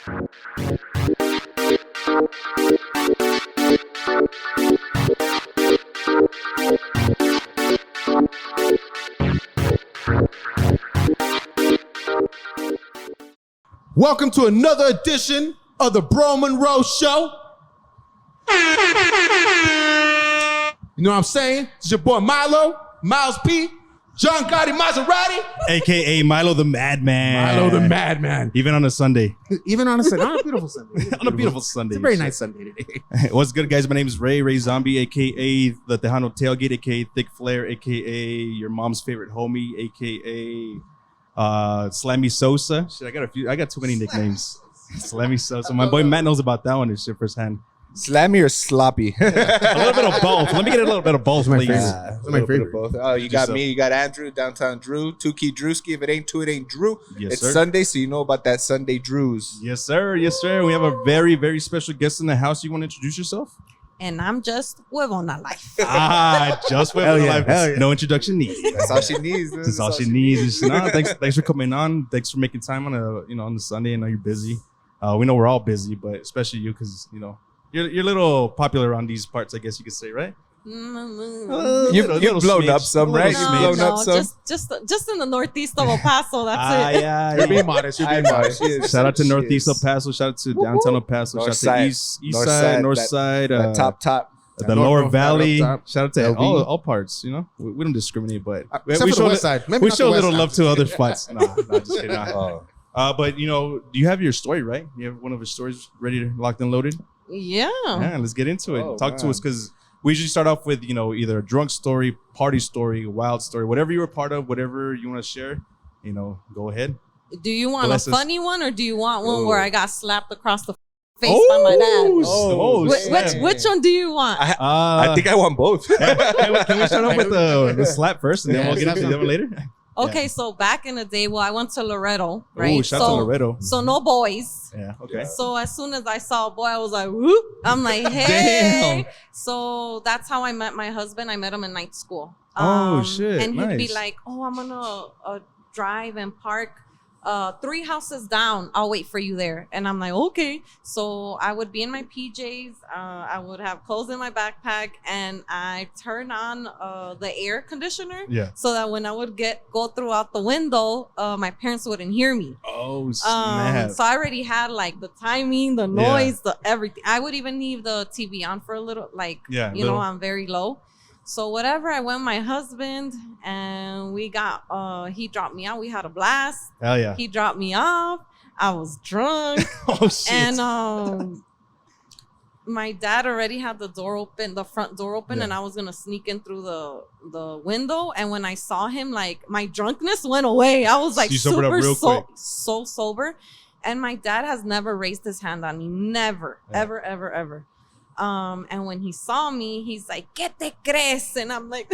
Welcome to another edition of the Bro Monroe Show. You know what I'm saying? It's your boy Milo, Miles P, John Gotti Maserati, AKA Milo the Madman. Milo the Madman. Even on a Sunday. Even on a Sunday. On a beautiful Sunday. On a beautiful Sunday. It's a very nice Sunday today. What's good, guys? My name is Ray Zombie, AKA the Tejano Tailgate, AKA Thick Flare, AKA your mom's favorite homie, AKA Slammy Sosa. Shit, I got too many nicknames. Slammy Sosa. My boy Matt knows about that one and shit firsthand. Slammy or sloppy? A little bit of both. Let me get a little bit of both, please. That's my favorite. Both. Oh, you got me. You got Andrew, Downtown Drew, Two Key Drewski. If it ain't two, it ain't Drew. Yes, it's sir. Sunday, so you know about that Sunday Drews. Yes, sir. Yes, sir. We have a very, very special guest in the house. You want to introduce yourself? And I'm just HuevonaLife. Just HuevonaLife. Hell yeah. No introduction needed. That's all she needs. That's all she needs. No, thanks for coming on. Thanks for making time on on the Sunday. I know you're busy. We know we're all busy, but especially you because you're a little popular around these parts, I guess you could say, right? You've blown up some, right? No, You've blown up some. just in the northeast of El Paso. That's it. Yeah. You're being modest. You're being modest. Shout out to Northeast El Paso. Shout out to Downtown El Paso. North Shout out to side. East side, North side. Top. The Lower Valley. top. Shout out to LV. all parts. We don't discriminate, but Except we for the west side. Maybe we not show the a west little side. love to other spots. No, just kidding. Oh. But do you have your story, right? You have one of your stories ready to locked and loaded? Yeah. Yeah, let's get into it. Oh, Talk to man. us because we usually start off with either a drunk story, party story, wild story, whatever you were part of, whatever you want to share. Go ahead. Do you want Bless a us. funny one or do you want one Ooh. where I got slapped across the face by my dad? Oh, snap. Which one do you want? I think I want both. Can we start off with the slap first, and then Yeah, we'll get into slap the other later? Okay, so back in the day, I went to Loretto, right? Oh, shout out to Loretto. So no boys. Yeah. Okay. So as soon as I saw a boy, I was like, whoop. I'm like, hey. Damn. So that's how I met my husband. I met him in night school. Oh, shit. And he'd be Nice. like, oh, I'm gonna drive and park 3 houses down. I'll wait for you there. And I'm like, okay. So I would be in my PJs. I would have clothes in my backpack, and I turn on the air conditioner. Yeah. So that when I would go throughout the window, my parents wouldn't hear me. Oh snap! So I already had like the timing, the noise, the everything. I would even leave the TV on for a little, I'm very low. So whatever, I went with my husband and we got, he dropped me out. We had a blast. Hell yeah! He dropped me off. I was drunk. Oh shit! And my dad already had the front door open, Yeah. and I was gonna sneak in through the window. And when I saw him, like my drunkenness went away. I was like You sobered up real quick. so sober. And my dad has never raised his hand on me. Never, Yeah. ever. And when he saw me, he's like, ¿Qué te crees? And I'm like,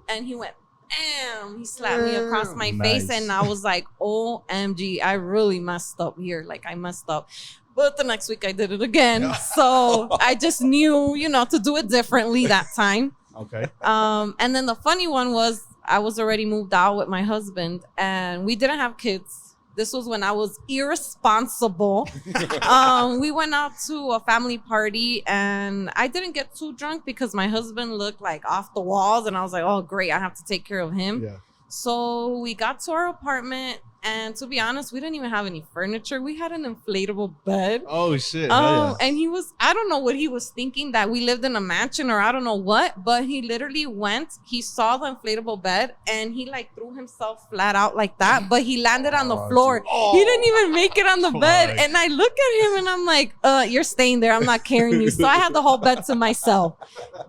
and he went, bam, he slapped me across my face. Nice. And I was like, OMG, I really messed up here. Like I messed up. But the next week I did it again. So I just knew, to do it differently that time. Okay. And then the funny one was I was already moved out with my husband and we didn't have kids. This was when I was irresponsible. We went out to a family party and I didn't get too drunk because my husband looked like off the walls. And I was like, oh, great. I have to take care of him. Yeah. So we got to our apartment. And to be honest, we didn't even have any furniture. We had an inflatable bed. Oh shit! And I don't know what he was thinking, that we lived in a mansion or I don't know what, but he literally he saw the inflatable bed and he like threw himself flat out like that, but he landed on the floor. He didn't even make it on the bed. And I look at him and I'm like, you're staying there. I'm not carrying you. So I had the whole bed to myself.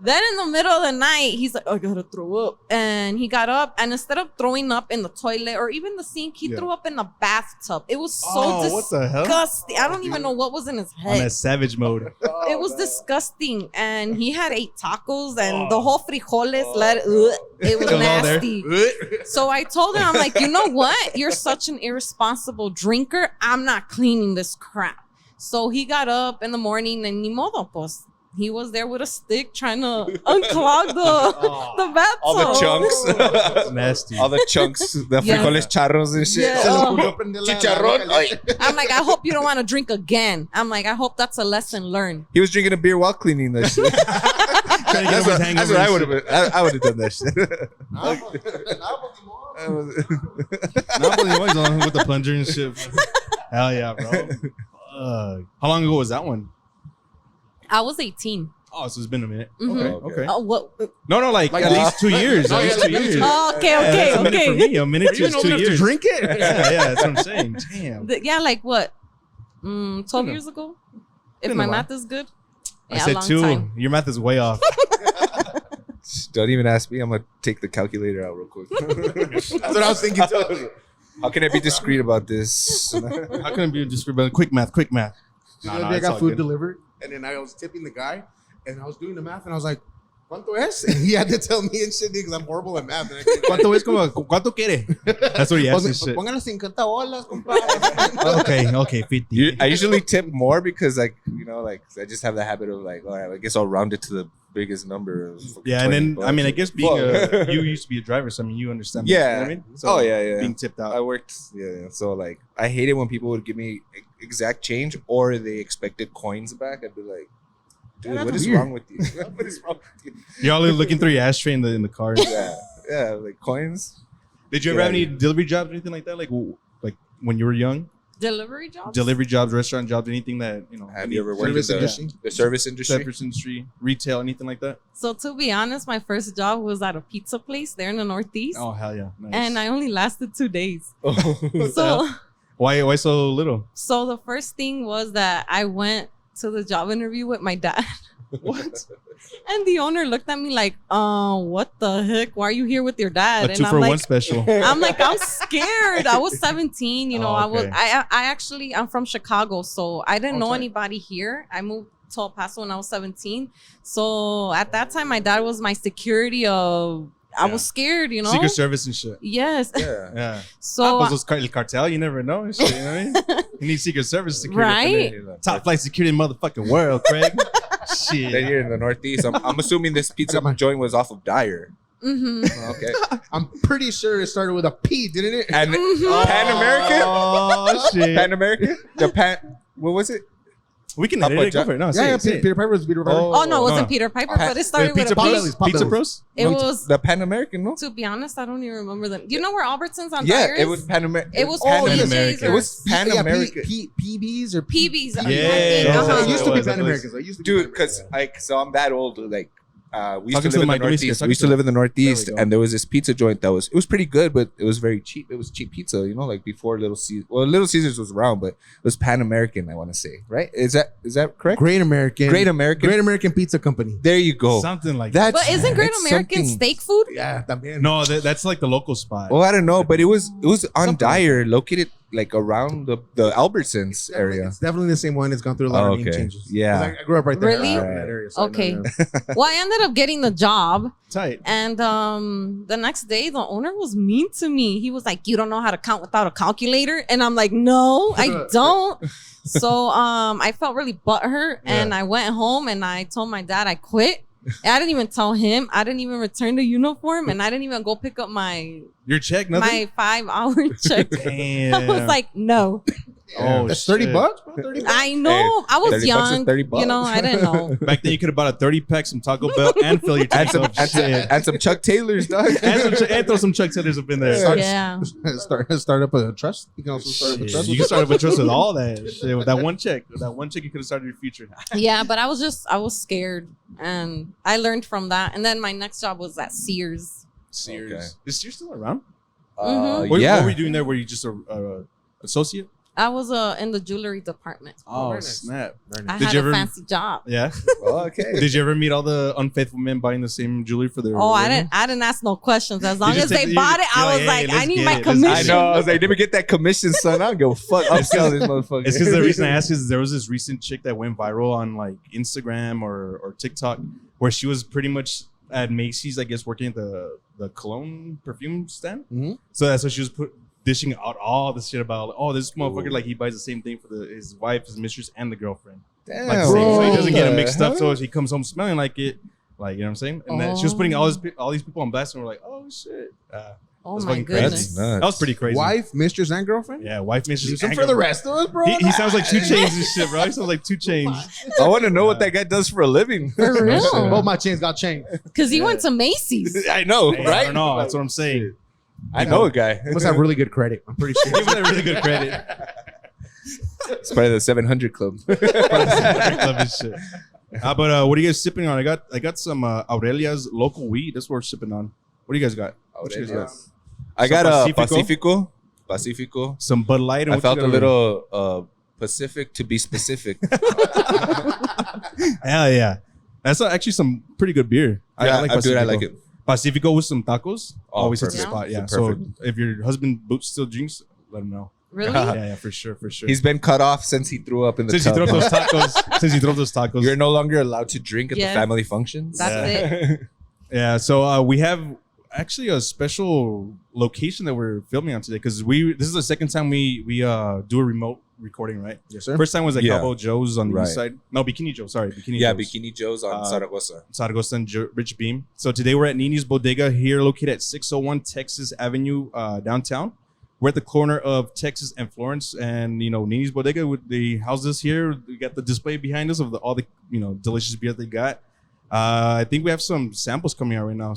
Then in the middle of the night, he's like, I gotta throw up. And he got up and instead of throwing up in the toilet or even the sink, he threw up in the bathtub. It was so what the hell? disgusting. I don't even know what was in his On head. that savage mode. It was disgusting. And he had 8 tacos and the whole frijoles. It was all there. nasty. So I told him, I'm like, you know what? You're such an irresponsible drinker. I'm not cleaning this crap. So he got up in the morning and ni modo, pues. he was there with a stick trying to unclog the bathtub. All the chunks. That's nasty. All the chunks. The Yeah. frijoles charros and shit. Yeah. Chicharrón. Ay. I'm like, I hope you don't want to drink again. I'm like, I hope that's a lesson learned. He was drinking a beer while cleaning that shit. That's what I would have been. I would have done that shit. Napoli one's on with the plunger and shit. Hell yeah, bro. How long ago was that one? I was 18. Oh, so it's been a minute. Mhm. Okay. Oh, what? No, like at least 2 years. At least 2 years. Oh, okay, Yeah, that's a minute for okay. me. A minute to You know 2 enough to years. drink it? Yeah, that's what I'm saying. Damn. Yeah, like what? 12 years ago? If Been a my while. math is good. I Yeah, said long 2. time. Your math is way off. Don't even ask me. I'm gonna take the calculator out real quick. That's what I was thinking too. How can I be discreet about this? How can it be just quick math? Quick math. The No, other no, day I it's got all food good. delivered, and then I was tipping the guy, and I was doing the math, and I was like, ¿Cuánto es? And he had to tell me and shit because I'm horrible at math. And I can't- ¿Cuánto es como? ¿Cuánto quiere? That's what he asked and shit. Póngale 50 bolas, compadre. Okay, 50. I usually tip more because, like, you know, like I just have the habit of like, all right, I guess I'll round it to the biggest number. Of Yeah, and then, I mean, I guess being Fuck. you used to be a driver, so I mean, you understand. Yeah. You know what I mean? So Oh, yeah. Being tipped out. I worked, yeah. So like, I hate it when people would give me exact change or they expected coins back. I'd be like, dude, Yeah, what that's is weird. wrong with you? What is wrong with you? Y'all are looking through your ashtray in the car. Yeah, like coins. Did you ever have any delivery jobs or anything like that? Like when you were young? Delivery jobs? Delivery jobs, restaurant jobs, anything that, you know. Have you ever worked in Service industry? the service industry? Service industry, retail, anything like that? So to be honest, my first job was at a pizza place there in the Northeast. Oh, hell yeah. Nice. And I only lasted 2 days. Oh. So Why so little? so the first thing was that I went to the job interview with my dad. What? And the owner looked at me like, what the heck? Why are you here with your dad? A And 2-for-1 like, special. I'm like, I'm scared. I was 17, you know. Oh, okay. I'm from Chicago, so I didn't know Okay. anybody here. I moved to El Paso when I was 17. So at that time, my dad was my security of, I was scared, you know. Secret Service and shit. Yes. Yeah. Yeah. So El cartel, you never know. And shit, you know what I mean? You need Secret Service security. Right? Top flight security in the motherfucking world, Craig. Then Shit. you're in the Northeast. I'm assuming this pizza joint was off of Dyer. hmm Okay. I'm pretty sure it started with a P, didn't it? And Mhm. Pan American? Oh, shit. Pan American? The Pan, what was it? We can Papa edit it. Go John- for it. No, Yeah, say yeah, it, say Peter it. Piper was Peter Piper. Oh no, it wasn't No. Peter Piper, Pat- but it started with Pizza a P. Pros? Pizza Pros? It was, The Pan American, no? to be honest, I don't even remember them. You know where Albertsons on Yeah, Dyer it is? was Pan American. It was Pan PJs American. or It was Pan American. PBs or PBs. I Yeah. think. Yeah. Uh-huh. It used to It be was. Pan Americans. It used to be Dude, Pan because Americans. so I'm that old. Like, we used Talking to to live in the the mic, Luis, Northeast. talking We used to to live in the There Northeast, we go. and there was this pizza joint that was pretty good, but it was very cheap. It was cheap pizza, you know, like before Little Caesars. Well, Little Caesars was around, but it was Pan American. I want to say, right? Is that correct? Great American. Great American. Great American Pizza Company. There you go. Something like that. That's, But isn't Great that's American something. steak food? Yeah, también. No, that's like the local spot. Well, I don't know, but it was on Something like Dyer, located like around the Albertsons area. It's definitely the same one. It's gone through a lot Oh, of name okay. changes. Yeah. 'Cause I grew up right there. Really? In that area, so I know, Okay. yeah. Well, I ended up getting the job, Tight. and the next day the owner was mean to me. He was like, "You don't know how to count without a calculator," and I'm like, "No, I don't." So I felt really butthurt, and I went home and I told my dad I quit. And I didn't even tell him. I didn't even return the uniform, and I didn't even go pick up my Your check, nothing? 5-hour check. Damn. I was like, no. Oh, That's $30, shit. bro. $30. I know. Hey, I was 30 bucks is young. 30 You know, I didn't know. Back then, you could have bought a 30-pack, some Taco Bell, and fill your And tank some, up. Shit. and some Chuck Taylors, dog. And throw some Chuck Taylors up in there. Yeah. Start up a trust. You can also start up a Shit, trust. you can start with trust with all that shit. With that one check, you could have started your future. Yeah, but I was scared, and I learned from that. And then my next job was at Sears. Sears. Okay. Is Sears still around? Mhm. What yeah. were you doing there? Were you just a associate? I was in the jewelry department. Oh, very nice. snap. I Did had you a ever- fancy job. Yeah. Oh, okay. Did you ever meet all the unfaithful men buying the same jewelry for their? Oh, wedding? I didn't ask no questions. As long just as they take- bought it, you're I like, was hey, like, I let's need get my it, let's commission. I know. I was like, let me get that commission, son. I don't give a fuck. I'll sell this motherfucker. It's because the reason I ask is there was this recent chick that went viral on like Instagram or TikTok where she was pretty much at Macy's, I guess, working at the cologne perfume stand. Mhm. So that's what she was dishing out all this shit about. Oh, this motherfucker, like he buys the same thing for his wife, his mistress, and the girlfriend. Damn, like so he doesn't get it What mixed the up. So hell? he comes home smelling like it, like you know what I'm saying. And then she was putting all these people on blast, and we're like, oh shit. Oh That's my fucking crazy. goodness. That's nuts. That was pretty crazy. Wife, mistress, and girlfriend. Yeah, wife, mistress. Leave some and for the girlfriend. rest of us, bro. He sounds like 2 Chainz and shit, bro. He sounds like 2 Chainz. I want to know what that guy does for a living. For real. Both my chains got chained. Because he went to Macy's. I know, Hey, right? I don't know. That's what I'm saying. I know a guy. He must have really good credit. I'm pretty sure. Give him that really good credit. It's part of the 700 club. Love this shit. But what are you guys sipping on? I got some Aurelia's local weed. That's what we're sipping on. What do you guys got? What you guys got? I got a Pacifico? Pacifico. Some Bud Light. And I what felt you a got little Pacific to be specific. Hell yeah. That's actually some pretty good beer. Yeah, like I'm good. I Pacifico. like it. Pacifico with some tacos. Oh, Always hits the perfect. spot. Yeah. Perfect. So if your husband Boots still drinks, let him know. Really? Yeah, for sure. He's been cut off since he threw up in the Since he tub. threw those tacos. Since he threw those tacos. You're no longer allowed to drink at Yes. the family functions. That's it. Yeah, so we have actually a special location that we're filming on today because this is the second time we do a remote recording, right? Yes, sir. First time was at Yeah. Cabo Joe's on the Right. east side. No, Bikini Joe. Sorry, Bikini Yeah, Joe's. Bikini Joe's on Zaragoza. Zaragoza and Rich Beam. So today we're at Nini's Bodega here, located at 601 Texas Avenue, downtown. We're at the corner of Texas and Florence, and Nini's Bodega. They house us here. We got the display behind us of all the delicious beer they got. I think we have some samples coming out right now.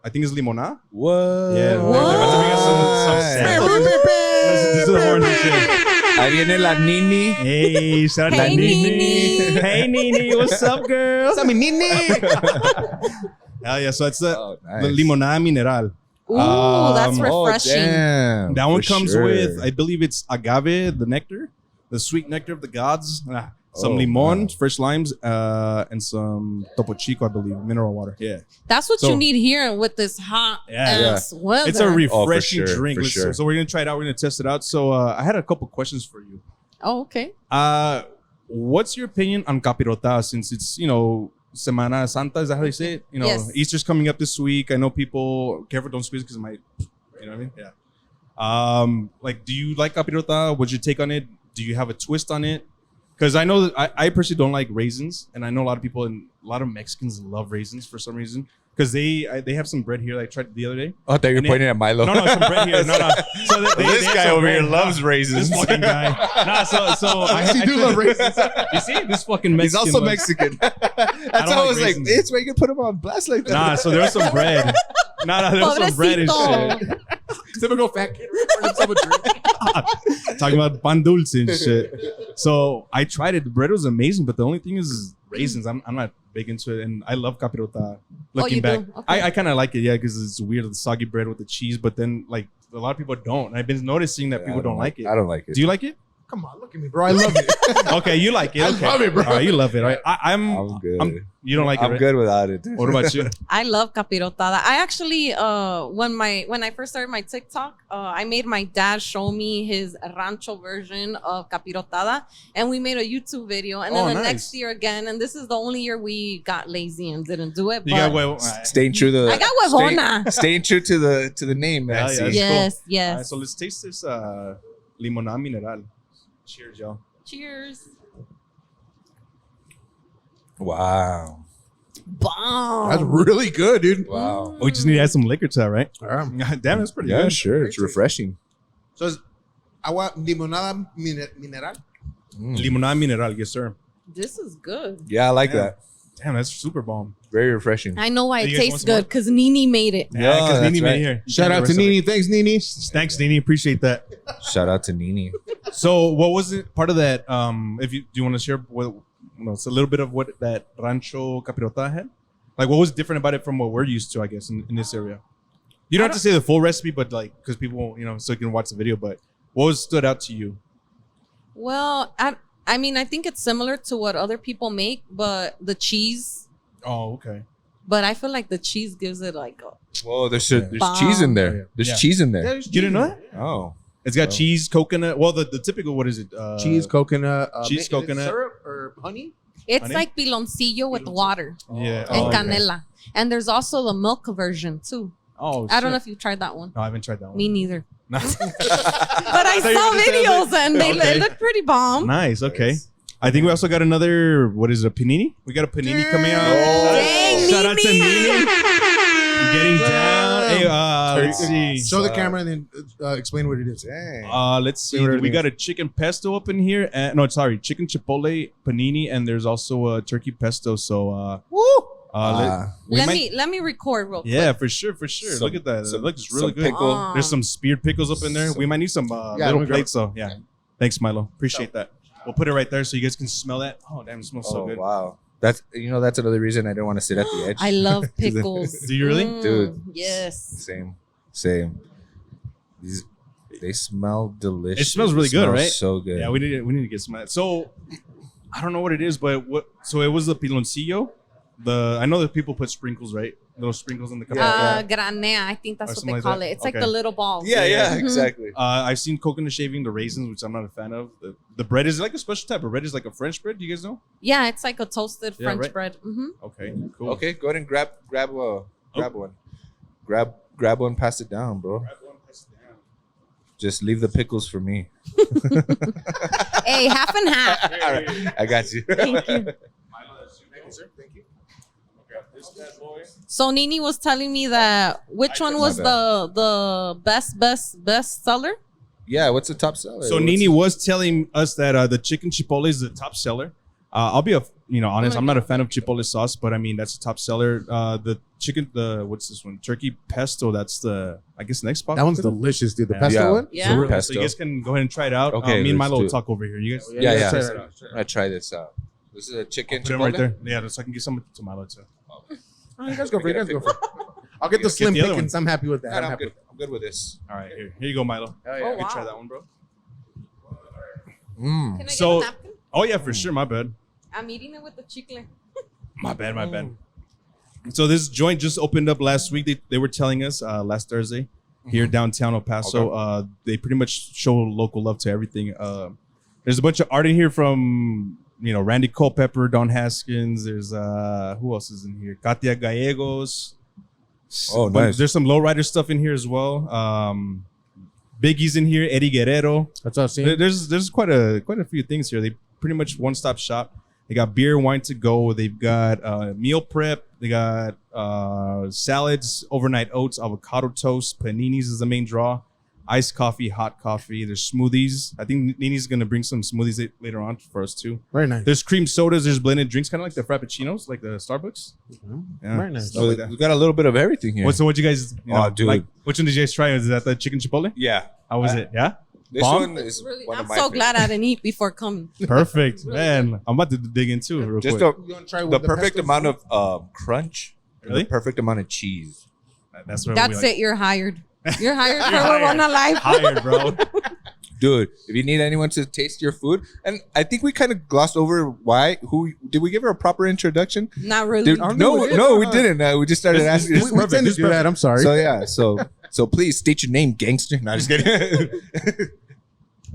I think it's limonada. What? Yeah, they're about to bring us some samples. This is the horns and shit. Ahí viene la Nini. Hey, shout out to Hey, Nini. Nini. Hey, Nini. What's up, girl? What's up, mi Nini? Hell yeah. So it's the nice. limonada mineral. Ooh, that's Oh, refreshing. damn. That one For comes sure. with, I believe it's agave, the nectar, the sweet nectar of the gods. Some Oh, limon, wow. fresh limes, and some Topo Chico, I believe, mineral water. Yeah. That's what So- you need here with this hot Yeah. ass weather. It's a refreshing sure, drink. for Let's- sure. So we're going to try it out. We're going to test it out. So I had a couple questions for you. Oh, okay. What's your opinion on capirota since it's, Semana Santa? Is that how you say it? Yes. Easter's coming up this week. I know people, careful, don't squeeze because it might, you know what I mean? Yeah. Do you like capirota? What's your take on it? Do you have a twist on it? Because I know that I personally don't like raisins, and I know a lot of people and a lot of Mexicans love raisins for some reason. Because they have some bread here. I tried the other day. Oh, I thought you were And pointing at Milo. No, some bread here. No. So they This have guy some over here bread. loves raisins. This fucking guy. Nah, so I do love raisins. You see, this fucking Mexican. He's also loves- Mexican. That's don't why I like was like, raisins. it's why you can put him on blast like that. Nah, so there was some bread. There was some bread and Pobrecito. shit. Typical fat kid pouring himself a drink. Talking about pan dulce and shit. So I tried it. The bread was amazing, but the only thing is raisins. I'm not big into it, and I love capirota. Looking you back, do? Okay. I kind of like it, yeah, because it's weird, the soggy bread with the cheese. But then, a lot of people don't. And I've been noticing that Yeah, people I don't like it. I don't like it. Do you like it? Come on, look at me, bro. I love it. Okay, you like it. I Okay. love it, bro. All right, you love it. All right. I'm good. You don't like it, I'm right? good without it. What about you? I love capirotada. I actually, when I first started my TikTok, I made my dad show me his rancho version of capirotada, and we made a YouTube video. And then Oh, the nice. next year again, and this is the only year we got lazy and didn't do it. You but got well. Staying true to I got Huevona. Staying true to the name, man. Yeah, yeah. See? Yes, All yes. right, so let's taste this limonada mineral. Cheers, y'all. Cheers. Wow. Bomb. That's really good, dude. Wow. We just need to add some liquor to that, right? Um, Damn, that's pretty Yeah, good. sure. It's refreshing. So it's agua limonada mineral. Limonada mineral, yes, sir. This is good. Yeah, I like Yeah. that. Damn, that's super bomb. Very refreshing. I know why You it guys want tastes some more? good because Nini made it. Yeah, Yeah, because that's Nini made right. it here. You Shout can out have to the rest of Nini. Thanks, Nini. it. Thanks, Nini. Appreciate that. Shout out to Nini. So, what was it? Part of that? If you do, you want to share what? It's a little bit of what that rancho capirota had. Like, what was different about it from what we're used to? I guess in this area. You don't have to say the full recipe, but because people, so you can watch the video. But what was stood out to you? Well, I mean, I think it's similar to what other people make, but the cheese. Oh, okay. But I feel like the cheese gives it like a Whoa, there's Bomb. cheese in there. There's Yeah. cheese in there. You didn't know that? Oh. It's got Oh. cheese, coconut. Well, the typical, what is it? Cheese, coconut, cheese, is it coconut. syrup or honey. It's Honey? like piloncillo with water Yeah. and okay. canela. And there's also the milk version too. Oh, I don't know shit. if you've tried that one. No, I haven't tried that one. Me neither. No. But I thought you saw were just saying, videos and they Okay. look pretty bomb. Nice. Okay. I think we also got another, what is it, a panini? We got a panini coming out. Dang, Shout out to Nini. Getting down. Hey, let's see. Show the camera and then explain what it is. Dang. Let's see. We got a chicken pesto up in here. No, sorry, chicken chipotle panini, and there's also a turkey pesto. So, let me record real quick. yeah, for sure. Some- Look at that. It some- looks really some good. pickle. There's some speared pickles up in there. We might need some little plates, though. Yeah. Thanks, Milo. Appreciate that. We'll put it right there so you guys can smell that. Oh, damn, it smells so good. Wow. That's another reason I don't want to sit at the edge. I love pickles. Do you really? Dude. Yes. Same. They smell delicious. It smells really good, smells right? So good. Yeah, we need to get some of that. So, I don't know what it is, but so it was the piloncillo. I know that people put sprinkles, right? Little sprinkles in the cup. Granea, I think that's Or what something they like call that? it. It's like Okay. the little balls. Yeah, Mhm. exactly. I've seen coconut shaving the raisins, which I'm not a fan of. The bread is like a special type of bread. Is like a French bread. Do you guys know? Yeah, it's like a toasted Yeah, French right. bread. Mm-hmm. Okay, cool. Okay, go ahead and grab one. Grab one, pass it down, bro. Just leave the pickles for me. Hey, half and half. All right, I got you. Thank you. Thank you. So Nini was telling me that which one was the best seller? Yeah, what's the top seller? So Nini was telling us that the chicken chipotle is the top seller. I'll be honest. I'm not a fan of chipotle sauce, but I mean that's the top seller. What's this one? Turkey pesto. That's I guess next spot. That one's delicious, dude. The Yeah. pesto Yeah. one? Yeah. So So you guys can go ahead and try it out. Okay, me and let's Milo do will it. talk over here. You guys. Yeah. Try it out. I'm gonna try this out. This is a chicken Put them chipotle. right there. Yeah, so I can get some to Milo too. Oh, you guys go for it. I'll get the Get slim the other pickings. I'm happy with that. No, I'm I'm happy. good. I'm good with this. All right, here you go, Milo. Oh, Oh, yeah. You can wow. try that one, bro. Can I So- get a napkin? Oh yeah, for sure. My bad. I'm eating it with the chicle. My bad. So this joint just opened up last week. They were telling us last Thursday here downtown El Paso. They pretty much show local love to everything. There's a bunch of art in here from Randy Culpepper, Don Haskins. There's who else is in here? Katia Gallegos. Oh, But nice. There's some lowrider stuff in here as well. Biggie's in here. Eddie Guerrero. That's all I've seen. There's quite a few things here. They pretty much one-stop shop. They got beer, wine to go. They've got meal prep. They got salads, overnight oats, avocado toast, paninis is the main draw. Iced coffee, hot coffee. There's smoothies. I think Nini's gonna bring some smoothies later on for us too. Very nice. There's cream sodas. There's blended drinks, kind of like the frappuccinos, like the Starbucks. Yeah, Very nice. stuff like that. We got a little bit of everything here. What you guys? Dude. Like, which one did you guys try? Is that the chicken chipotle? Yeah. How was it? Yeah. This Bomb? one is one I'm of my so favorites. glad I didn't eat before coming. Perfect, man. I'm about to dig into it real Just quick. You want to try the with perfect pesto? amount of crunch. And Really? the perfect amount of cheese. That's what That's it. You're hired. You're hired for hired. HuevonaLife. Hired, bro. Dude, if you need anyone to taste your food, and I think we kind of glossed over who did we give her a proper introduction? Not really. Did, don't no, think we did. no, we didn't. We just started This- asking. this- We tend to This do that. I'm sorry. So yeah, so please state your name, gangster. No, just kidding.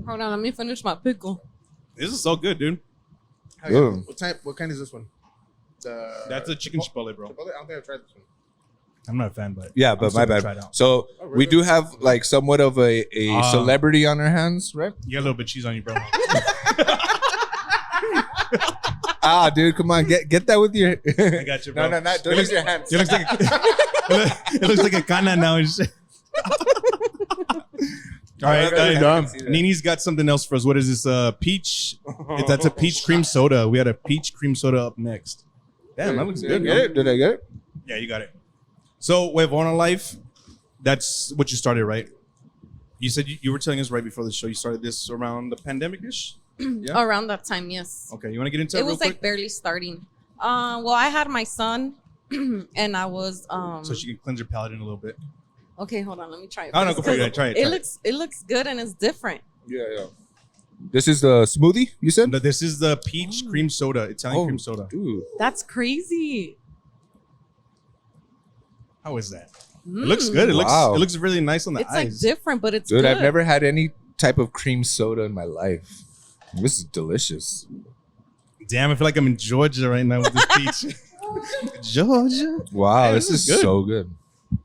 Hold on, let me finish my pickle. This is so good, dude. Hell yeah. Ooh. What kind is this one? That's a chicken chipotle, bro. I don't think I've tried this one. I'm not a fan, but Yeah, I'm but still my gonna bad. try it out. So Oh, really? we do have like somewhat of a Ah. celebrity on our hands, right? You got a little bit of cheese on you, bro. Dude, come on, get that with your. I got you, bro. No, don't use your hands. It looks like it looks like a kana now and shit. All right, Nini's got something else for us. What is this? Peach. That's a peach cream soda. We had a peach cream soda up next. Damn, that looks Did I good. get bro. it? Did I get it? Yeah, you got it. So, HuevonaLife, that's what you started, right? You said you were telling us right before the show you started this around the pandemic-ish? Yeah. Around that time, yes. Okay, you want to get into it It real was quick? like barely starting. Well, I had my son, and I was So she can cleanse your palate in a little bit. Okay, hold on, let me try it. Oh, no, first, go for it. 'cause Yeah, try it, It try looks good and it's different. Yeah. This is the smoothie you said? No, this is the peach cream soda, Italian Oh, cream soda. Dude. That's crazy. How is that? It looks good. It Wow. looks really nice on the It's like eyes. different, but it's Dude, good. I've never had any type of cream soda in my life. This is delicious. Damn, I feel like I'm in Georgia right now with this peach. Georgia. Wow, Man, this this is is good. so good.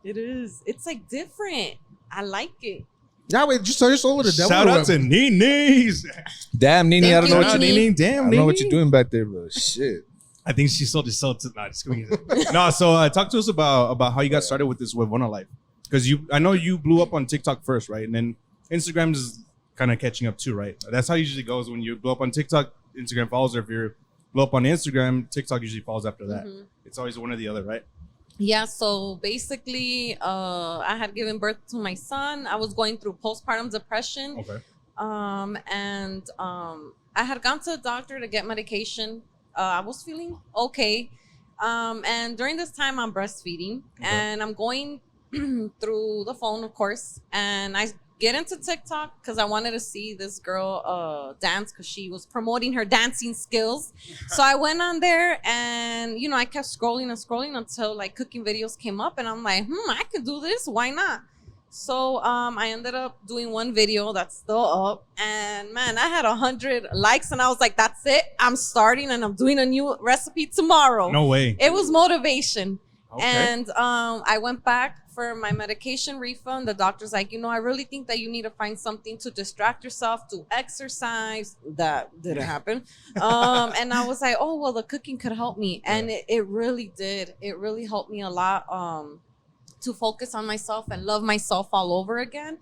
It is. It's like different. I like it. Yeah, wait, just sell your soul to the devil. Shout out to Nini's. Damn, Nini, I don't know Thank what you, you Nini. Damn, I don't Nini. know what you're doing back there, bro. Shit. I think she sold to. Nah, just kidding. No, so talk to us about how you got started with this HuevonaLife, because I know you blew up on TikTok first, right? And then Instagram is kind of catching up too, right? That's how it usually goes. When you blow up on TikTok, Instagram follows, or if you blow up on Instagram, TikTok usually follows after that. Mhm. It's always one or the other, right? Yeah, so basically, I had given birth to my son. I was going through postpartum depression. Okay. I had gone to the doctor to get medication. I was feeling okay. And during this time, I'm breastfeeding, and I'm going through the phone, of course, and I get into TikTok because I wanted to see this girl dance because she was promoting her dancing skills. So I went on there and, I kept scrolling and scrolling until like cooking videos came up, and I'm like, I could do this. Why not? So I ended up doing one video that's still up, and man, I had 100 likes, and I was like, that's it. I'm starting and I'm doing a new recipe tomorrow. No way. It was motivation. Okay. And I went back for my medication refund. The doctor's like, I really think that you need to find something to distract yourself, to exercise. That didn't happen. And I was like, oh, well, the cooking could help me. And it really did. It really helped me a lot to focus on myself and love myself all over again,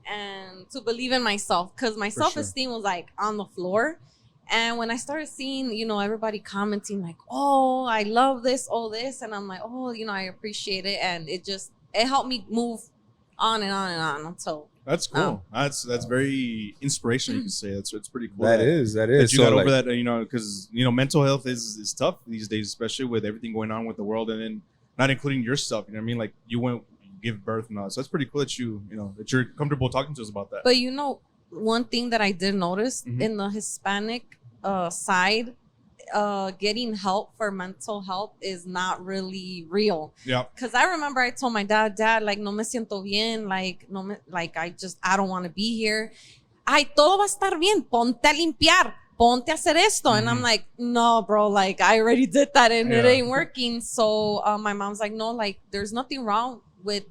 and to believe in myself, because my self-esteem was like on the floor. And when I started seeing, everybody commenting like, oh, I love this, all this. And I'm like, oh, I appreciate it. And it helped me move on and on and on until. That's cool. That's very inspirational. You can say it's pretty cool. That is. That you got over that. Because mental health is tough these days, especially with everything going on with the world, and then not including yourself. You know what I mean? Like you give birth and all. So that's pretty cool that that you're comfortable talking to us about that. But one thing that I did notice in the Hispanic side, getting help for mental health is not really real. Yeah. Because I remember I told my dad, like, no me siento bien, like, no me, like, I don't want to be here. Ay, todo va a estar bien, ponte a limpiar, ponte a hacer esto. And I'm like, no, bro, like, I already did that and it ain't working. So my mom's like, no, like, there's nothing wrong with,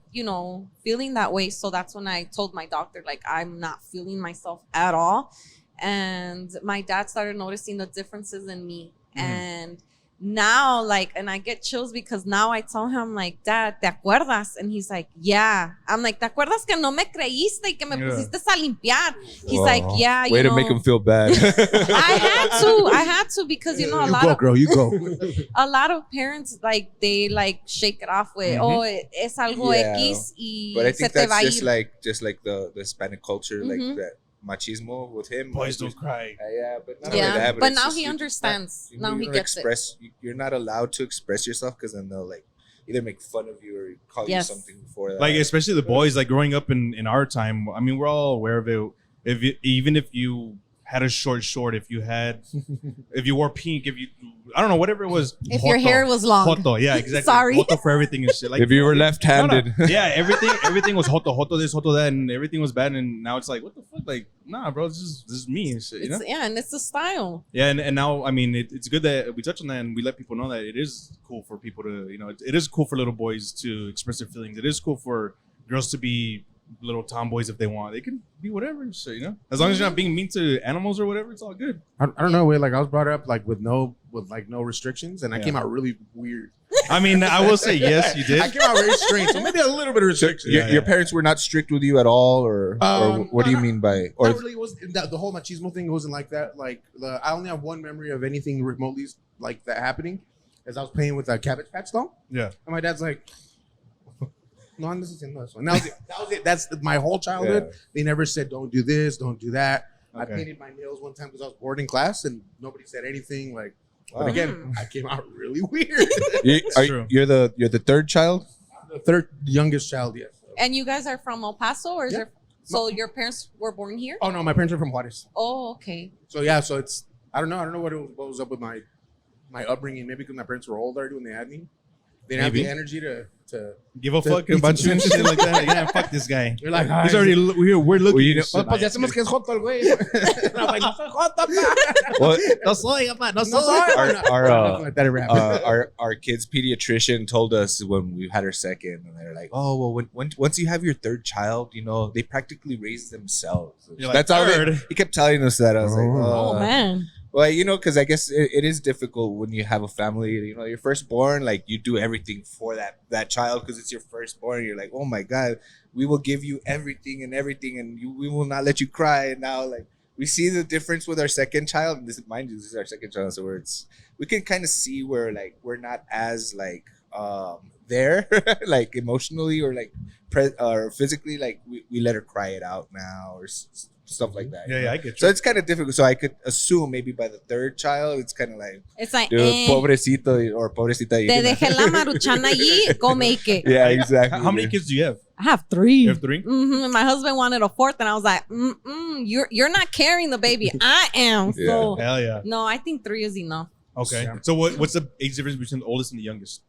feeling that way. So that's when I told my doctor, like, I'm not feeling myself at all. And my dad started noticing the differences in me. And now, like, and I get chills because now I tell him, like, Dad, ¿te acuerdas? And he's like, yeah. I'm like, ¿te acuerdas que no me creíste y que me pusiste a limpiar? He's like, yeah. Way to make him feel bad. I had to because, a lot go, of girl, you go. a lot of parents, like, they like shake it off with, oh, es algo X y but I se think te va a that's ir. just like the Hispanic culture, like that machismo with him. Boys don't cry. Yeah, but not Yeah, only that, but it's now just he understands. Now he don't gets it. You're not allowed to express yourself because then they'll like either make fun of you or call you something before that. Like especially the boys, like growing up in our time. I mean, we're all aware of it. Even if you had a short, if you wore pink, I don't know, whatever it was. If your hair was long. Joto, yeah, exactly. Sorry. Joto for everything and shit. Like if you were left-handed. No. Yeah, everything was joto this, joto that, and everything was bad. And now it's like, what the fuck? Like, nah, bro, this is me and shit, Yeah, and it's a style. Yeah, and now, I mean, it's good that we touch on that and we let people know that it is cool for people to, it is cool for little boys to express their feelings. It is cool for girls to be little tomboys if they want. They can be whatever and shit, as long as you're not being mean to animals or whatever, it's all good. I don't know, like I was brought up like with no restrictions, and I came out really weird. I mean, I will say yes, you did. I came out very strange, so maybe a little bit of restrictions. Your parents were not strict with you at all, or what do you mean by? Or not really. Was the whole machismo thing wasn't like that. Like I only have one memory of anything remotely like that happening, as I was playing with a Cabbage Patch doll. Yeah, and my dad's like, no, I'm just haciendo eso. And that was it. That's my whole childhood. Yeah. They never said, don't do this, don't do that. Okay. I painted my nails one time because I was bored in class and nobody said anything. Like, but again, I came out really weird. You're the third child? I'm the third youngest child, yes. And you guys are from El Paso, or is there? So your parents were born here? Oh no, my parents are from Juarez. Oh, okay. So yeah, so it's I don't know what was up with my upbringing. Maybe because my parents were old already when they had me. They didn't have Maybe. the energy to Give a fuck about you and shit like that. Yeah, fuck this guy. They're like, He's already we're looking. Well, you know- "Oh, pues ya sabemos que es joto el güey." And I'm like, "No soy joto, pa." Well, No soy, papá, no No soy. soy. our, Like that ever happened. our kid's pediatrician told us when we had our second, and they're like, "Oh, well, when once you have your third child, you know, they practically raise themselves." You're like, That's how "Third?" he kept telling us that. I was like, Oh man. Well, you know, because I guess it is difficult when you have a family. You know, your firstborn, like you do everything for that child because it's your firstborn. You're like, oh my god, we will give you everything, and we will not let you cry. And now, like, we see the difference with our second child. And mind you, this is our second child, so we can kind of see where like we're not as like there, like emotionally or like or physically. Like we let her cry it out now or stuff like that. Yeah, I get you. So it's kind of difficult. So I could assume maybe by the third child, it's kind of like, It's like, dude, pobrecito or pobrecita. te dejé la maruchana allí, go make it. Yeah, exactly. How many kids do you have? I have 3. You have 3? Mm-hmm. My husband wanted a 4th, and I was like, you're not carrying the baby. I am. Yeah. So Hell yeah. no, I think 3 is enough. Okay. Yeah. So what's the age difference between the oldest and the youngest?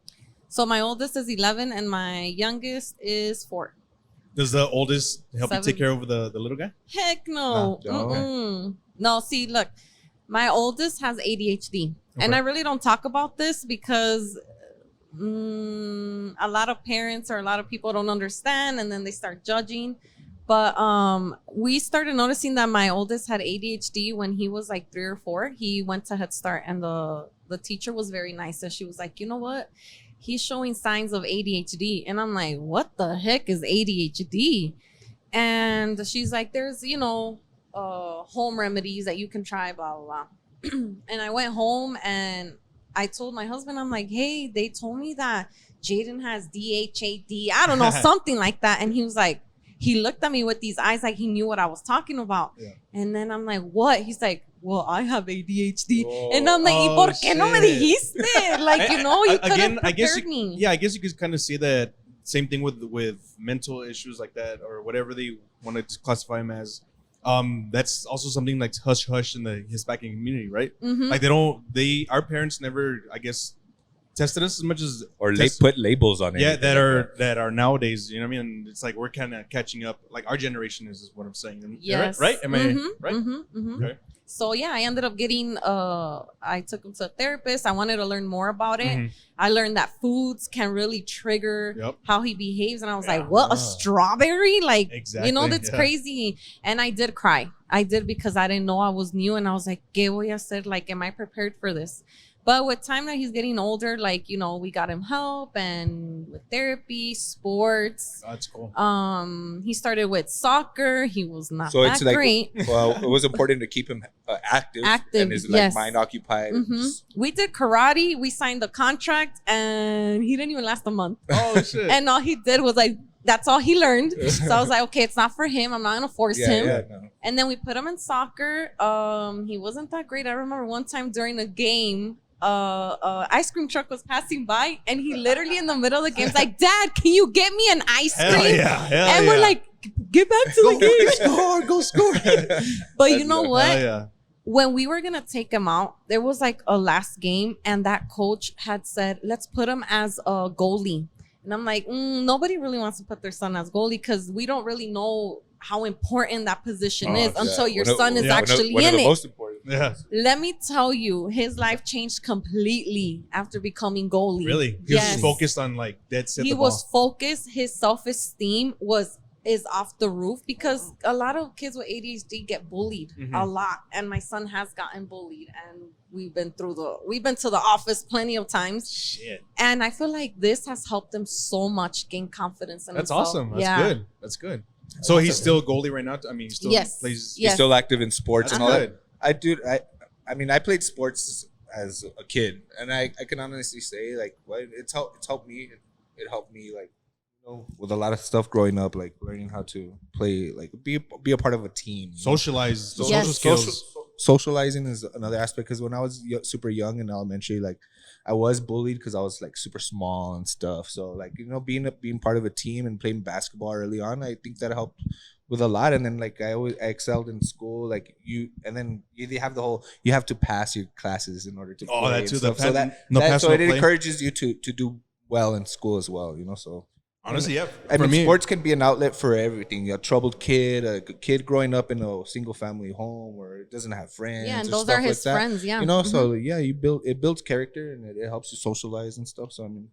So my oldest is 11, and my youngest is 4. Does the oldest help you 7. take care of the little guy? Heck no. No. Mm-mm. No, see, look, my oldest has ADHD. And I really don't talk about this because a lot of parents or a lot of people don't understand, and then they start judging. But we started noticing that my oldest had ADHD when he was like 3 or 4. He went to Head Start, and the teacher was very nice. And she was like, you know what? He's showing signs of ADHD. And I'm like, what the heck is ADHD? And she's like, there's, home remedies that you can try, blah, blah, blah. And I went home and I told my husband, I'm like, hey, they told me that Jaden has DHAD. I don't know, something like that. And he was like, he looked at me with these eyes like he knew what I was talking about. Yeah. And then I'm like, what? He's like, well, I have ADHD. Oh, and I'm like, ¿y por qué no me dijiste? Like, you could have prepared me. Yeah, I guess you could kind of say that same thing with mental issues like that or whatever they want to classify them as. That's also something like hush hush in the Hispanic community, right? Mm-hmm. Like our parents never, I guess, tested us as much as put labels on it. Yeah, that are nowadays. You know what I mean? It's like we're kind of catching up. Like our generation is what I'm saying. Yes. Right? Am I right? Mm-hmm, mm-hmm. Okay. So yeah, I ended up getting. I took him to a therapist. I wanted to learn more about it. Mm-hmm. I learned that foods can really trigger how he behaves, and I was like, "What? A strawberry? Like, exactly. That's crazy." And I did cry. I did because I didn't know I was new, and I was like, "¿Qué voy a hacer? Like, am I prepared for this?" But with time that he's getting older, like, we got him help and with therapy, sports. Oh, that's cool. He started with soccer. He was not So that it's like, great. well, it was important to keep him active and his mind occupied. Mm-hmm. We did karate. We signed the contract, and he didn't even last a month. Oh shit! And all he did was like, that's all he learned. So I was like, okay, it's not for him. I'm not gonna force him. Yeah, no. And then we put him in soccer. He wasn't that great. I remember one time during a game, ice cream truck was passing by, and he literally in the middle of the game was like, Dad, can you get me an ice cream? Hell we're like, get back to the game. Go score. But you know what? Hell yeah. When we were gonna take him out, there was like a last game, and that coach had said, let's put him as a goalie. And I'm like, nobody really wants to put their son as goalie because we don't really know how important that position is until your son is actually in it. Most important. Yeah. Let me tell you, his life changed completely after becoming goalie. Really? He was just focused on like dead set. He was focused. His self-esteem is off the roof because a lot of kids with ADHD get bullied a lot, and my son has gotten bullied, and we've been to the office plenty of times. Shit. And I feel like this has helped him so much gain confidence in himself. That's awesome. That's good. So he's still goalie right now? I mean, he still plays. He's still active in sports and all good. that. I mean, I played sports as a kid, and I can honestly say, like, it's helped me. It helped me, like, with a lot of stuff growing up, like learning how to play, like be a part of a team. Socialize, social skills. Socializing is another aspect because when I was super young in elementary, like I was bullied because I was like super small and stuff. So like being part of a team and playing basketball early on, I think that helped with a lot. And then like I excelled in school, like they have the whole you have to pass your classes in order to play that too. So it encourages you to do well in school as well, so. Honestly, yeah. I mean, sports can be an outlet for everything. A troubled kid, a kid growing up in a single family home where it doesn't have friends. Yeah, and or those stuff are his like that. friends. Yeah, So yeah, it builds character and it helps you socialize and stuff. So I mean,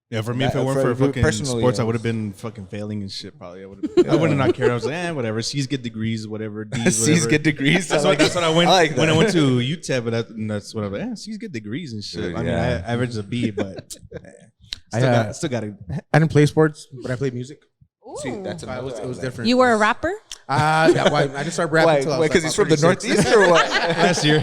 yeah, for me, if it weren't for fucking sports, I would have been fucking failing and shit. Probably, I would have not cared. I was like, whatever. C's get degrees, whatever. D's, whatever. C's get degrees. That's what I went when I went to UTEP. But that's what I'm like. C's get degrees and shit. I mean, I averaged a B, but still got it. I didn't play sports, but I played music. See, that's it was different. You were a rapper? Yeah, I didn't start rapping until I was because he's from the Northeast or what? Last year,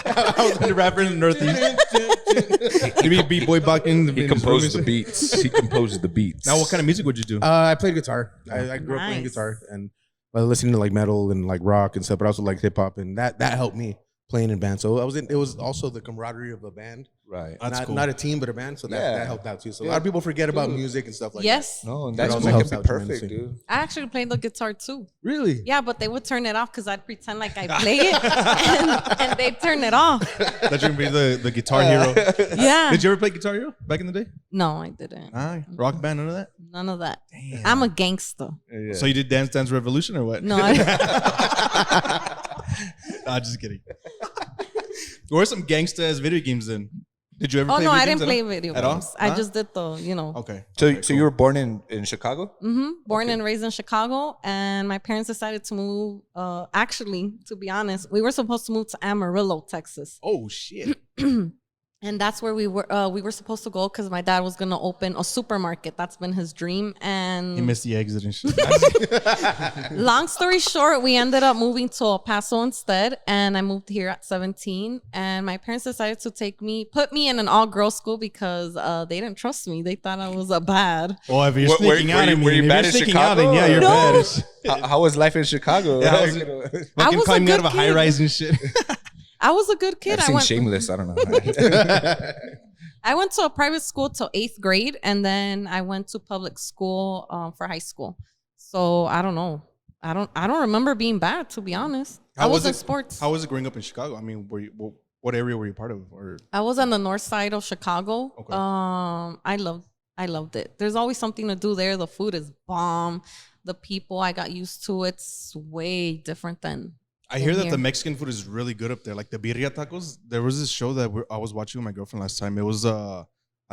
I was a rapper in the Northeast. Give me B-boy bucking. He composed the beats. He composed the beats. Now, what kind of music would you do? I played guitar. I grew up playing guitar and listening to like metal and like rock and stuff, but also like hip hop, and that helped me playing in bands. So it was also the camaraderie of a band. Right. That's cool. Not a team, but a band. So that helped out too. So a lot of people forget about music and stuff like that. Yes. No, and That that's also make helps it out perfect, tremendously. dude. I actually played the guitar too. Really? Yeah, but they would turn it off because I'd pretend like I play it, and they'd turn it off. That you're gonna be the guitar hero. Yeah. Did you ever play Guitar Hero back in the day? No, I didn't. Rock band, none of that. None of that. Damn. I'm a gangster. Yeah. So you did Dance Dance Revolution or what? No. Nah, just kidding. What were some gangsta ass video games then? Did you ever play no, video I games didn't play video at all? games. I Huh? just did the, Okay. So you were born in Chicago? Born and raised in Chicago, and my parents decided to move. Actually, to be honest, we were supposed to move to Amarillo, Texas, Oh shit. and that's where we were supposed to go because my dad was gonna open a supermarket. That's been his dream. He And missed the exit and shit. long story short, we ended up moving to El Paso instead, and I moved here at 17. And my parents decided to put me in an all-girls school because they didn't trust me. They thought I was a bad. Well, if you're sneaking out, were you bad in Chicago? yeah, you're No. bad. as shit. How was life in Chicago? Yeah, Fucking was a climbing out of good a high kid. rise and shit. I was a good kid. I've seen Shameless. I don't know. I went to a private school till 8th grade, and then I went to public school for high school. So I don't know. I don't remember being bad, to be honest. I was in sports. How was it growing up in Chicago? I mean, what area were you part of? Or I was on the north side of Chicago. Okay. I loved it. There's always something to do there. The food is bomb. The people, I got used to. It's way different than. I hear that here. the Mexican food is really good up there. Like the birria tacos. There was this show that I was watching with my girlfriend last time. It was I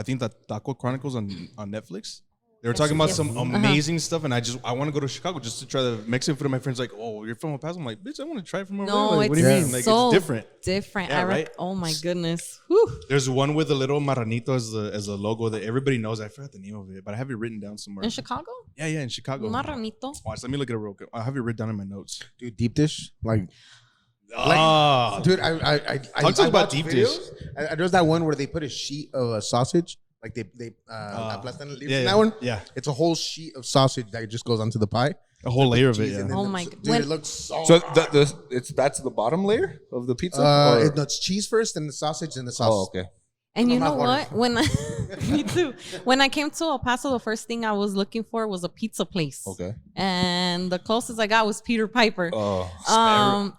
think the Taco Chronicles on Netflix. They were talking about some amazing stuff, and I want to go to Chicago just to try the Mexican food. And my friend's like, "Oh, you're from El Paso." I'm like, "Bitch, I want to try it from over there." No, Like, it's what do you mean? Like so it's different. different. Yeah, right? Oh my goodness. Whew. There's one with a little marranito as a logo that everybody knows. I forgot the name of it, but I have it written down somewhere. In Chicago? Yeah, in Chicago. Marranito. Watch, let me look at it real quick. I have it written down in my notes. Dude, deep dish, like. Oh, Dude, I Talk to us about watch deep videos. dish. There's that one where they put a sheet of sausage, like they aplastan el leaf. yeah, That one, yeah. it's a whole sheet of sausage that just goes onto the pie. A whole layer of it. Cheese and Yeah. then Oh my dude, when- it looks so. So hot. that's the bottom layer of the pizza. Or- No, it's cheese first, then the sausage, then the sauce. oh, okay. And you My know mouth what? Me too. When I came to El Paso, the first thing I was looking for was a pizza place. Okay. And the closest I got was Peter Piper. Oh,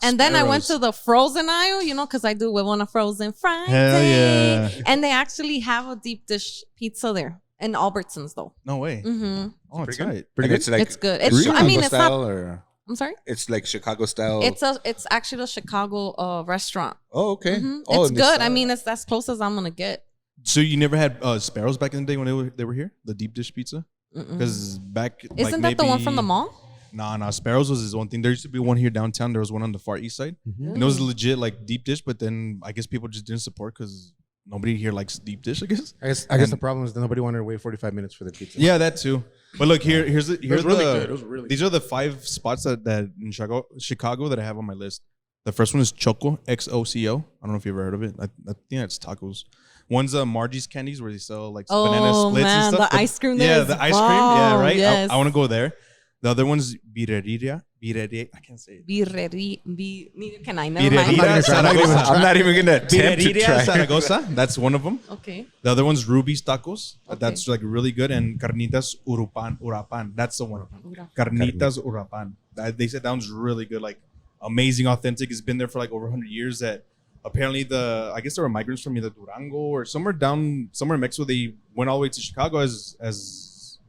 And then I went sparrows. to the frozen aisle, because I do Huevona Frozen Friday. Hell yeah. And they actually have a deep dish pizza there in Albertsons, though. No way. Mm-hmm. Oh, it's Pretty good. tight. Pretty and good. it's like It's good. It's It's. I mean, it's style not. or I'm sorry. it's like Chicago style. It's actually a Chicago reshtaurant. oh, okay. Mhm. Oh, It's and this good. I style. mean, it's as close as I'm gonna get. So you never had sparrows back in the day when they were here? The deep dish pizza? Because back Isn't that the one from the mall? Nah. Sparrows was his own thing. There used to be one here downtown. There was one on the far east side. And it was legit like deep dish, but then I guess people just didn't support because nobody here likes deep dish, I guess. I guess the problem is that nobody wanted to wait 45 minutes for the pizza. Yeah, that too. But look, here's was really good. It was really these are the 5 spots that in Chicago that I have on my list. The first one is Choco, XOCO. I don't know if you've ever heard of it. I think that's tacos. One's Margie's Candies where they sell like banana Oh splits man, and stuff. the ice cream there. Yeah, is the ice cream. Yeah, bomb. right. Yes. I want to go there. The other one's Birreria. I can't say it. Neither can I. Never mind. Birreria Zaragoza. I'm not even gonna attempt to Birreria try. Zaragoza. That's one of them. Okay. The other one's Ruby's Tacos. Okay. That's like really good. And Carnitas Urapan. That's the one. Carnitas Urapan. They said that one's really good. Like amazing, authentic. It's been there for like over 100 years. That apparently I guess there were migrants from either Durango or somewhere in Mexico. They went all the way to Chicago as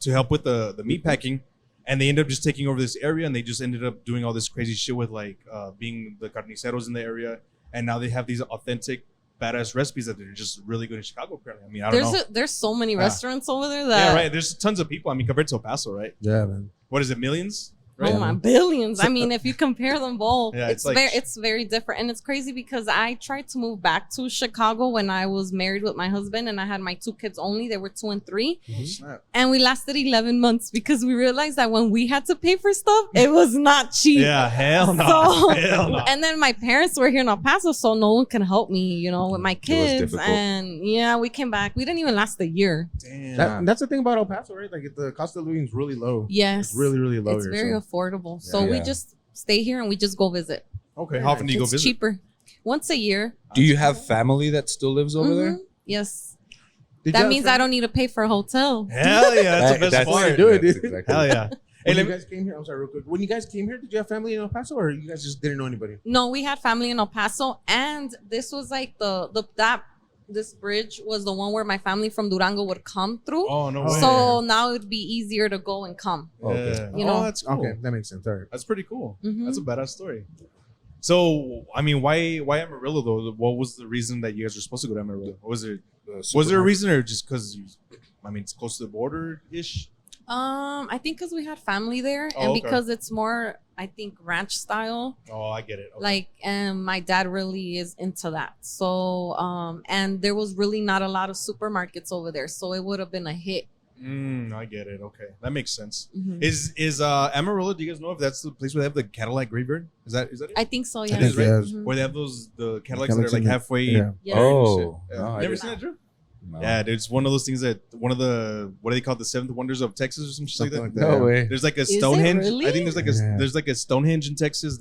to help with the meat packing, and they ended up just taking over this area, and they just ended up doing all this crazy shit with like being the carniceros in the area, and now they have these authentic badass recipes that they're just really good in Chicago. Apparently, I mean, I don't know. There's so many restaurants over there that Yeah, right. There's tons of people. I mean, compared to El Paso, right? Yeah, man. What is it? Millions? Right? Oh my, billions. I mean, if you compare them both, Yeah, it's very different. And it's crazy because I tried to move back to Chicago when I was married with my husband and I had my 2 kids only. They were 2 and 3. Snap. And we lasted 11 months because we realized that when we had to pay for stuff, it was not cheap. Yeah, hell no. So, Hell no. and then my parents were here in El Paso, so no one can help me, you know, with my kids. difficult. And yeah, we came back. We didn't even last a year. Damn. That's the thing about El Paso, right? Like the cost of living is really low. Yes. It's really, really low It's here. very so. affordable. So we Yeah. just stay here and we just go visit. Okay, how often do you go It's visit? cheaper. Once a year. Do you have family that still lives over there? Mhm. Yes. Did you That have means I don't need to pay for a hotel. Hell yeah, that's the best part. do it, that's dude. exactly Hell it. yeah. Hey, When let you me, guys came here, I'm sorry, real quick. When you guys came here, did you have family in El Paso, or you guys just didn't know anybody? No, we had family in El Paso, and this was like this bridge was the one where my family from Durango would come through. oh, no way. So now it'd be easier to go and come. Yeah. You know. Oh, that's cool. Okay, that makes sense. All right. That's pretty cool. Mhm. That's a badass story. So, I mean, why Amarillo though? What was the reason that you guys were supposed to go to Amarillo? Was there a reason, or just because it's close to the border ish? I think because we had family there, Oh, and okay. because it's more, I think, ranch style. Oh, I get it. Okay. Like, and my dad really is into that. So, and there was really not a lot of supermarkets over there, so it would have been a hit. I get it. Okay, that makes sense. Mhm. Is Amarillo? Do you guys know if that's the place where they have the Cadillac graveyard? Is that it? I think so. Yeah. It is, right? Yeah. Mhm. Where they have the Cadillacs that are Cadillacs like in the- halfway. yeah. Yeah. Oh, Yeah. no, I Never didn't. seen that, Drew? No. Yeah, dude, it's one of those things that what do they call it, the 7 wonders of Texas or some shit like that? Something like No yeah. way. There's like a Is it Stonehenge. really? I think Yeah. there's like a Stonehenge in Texas.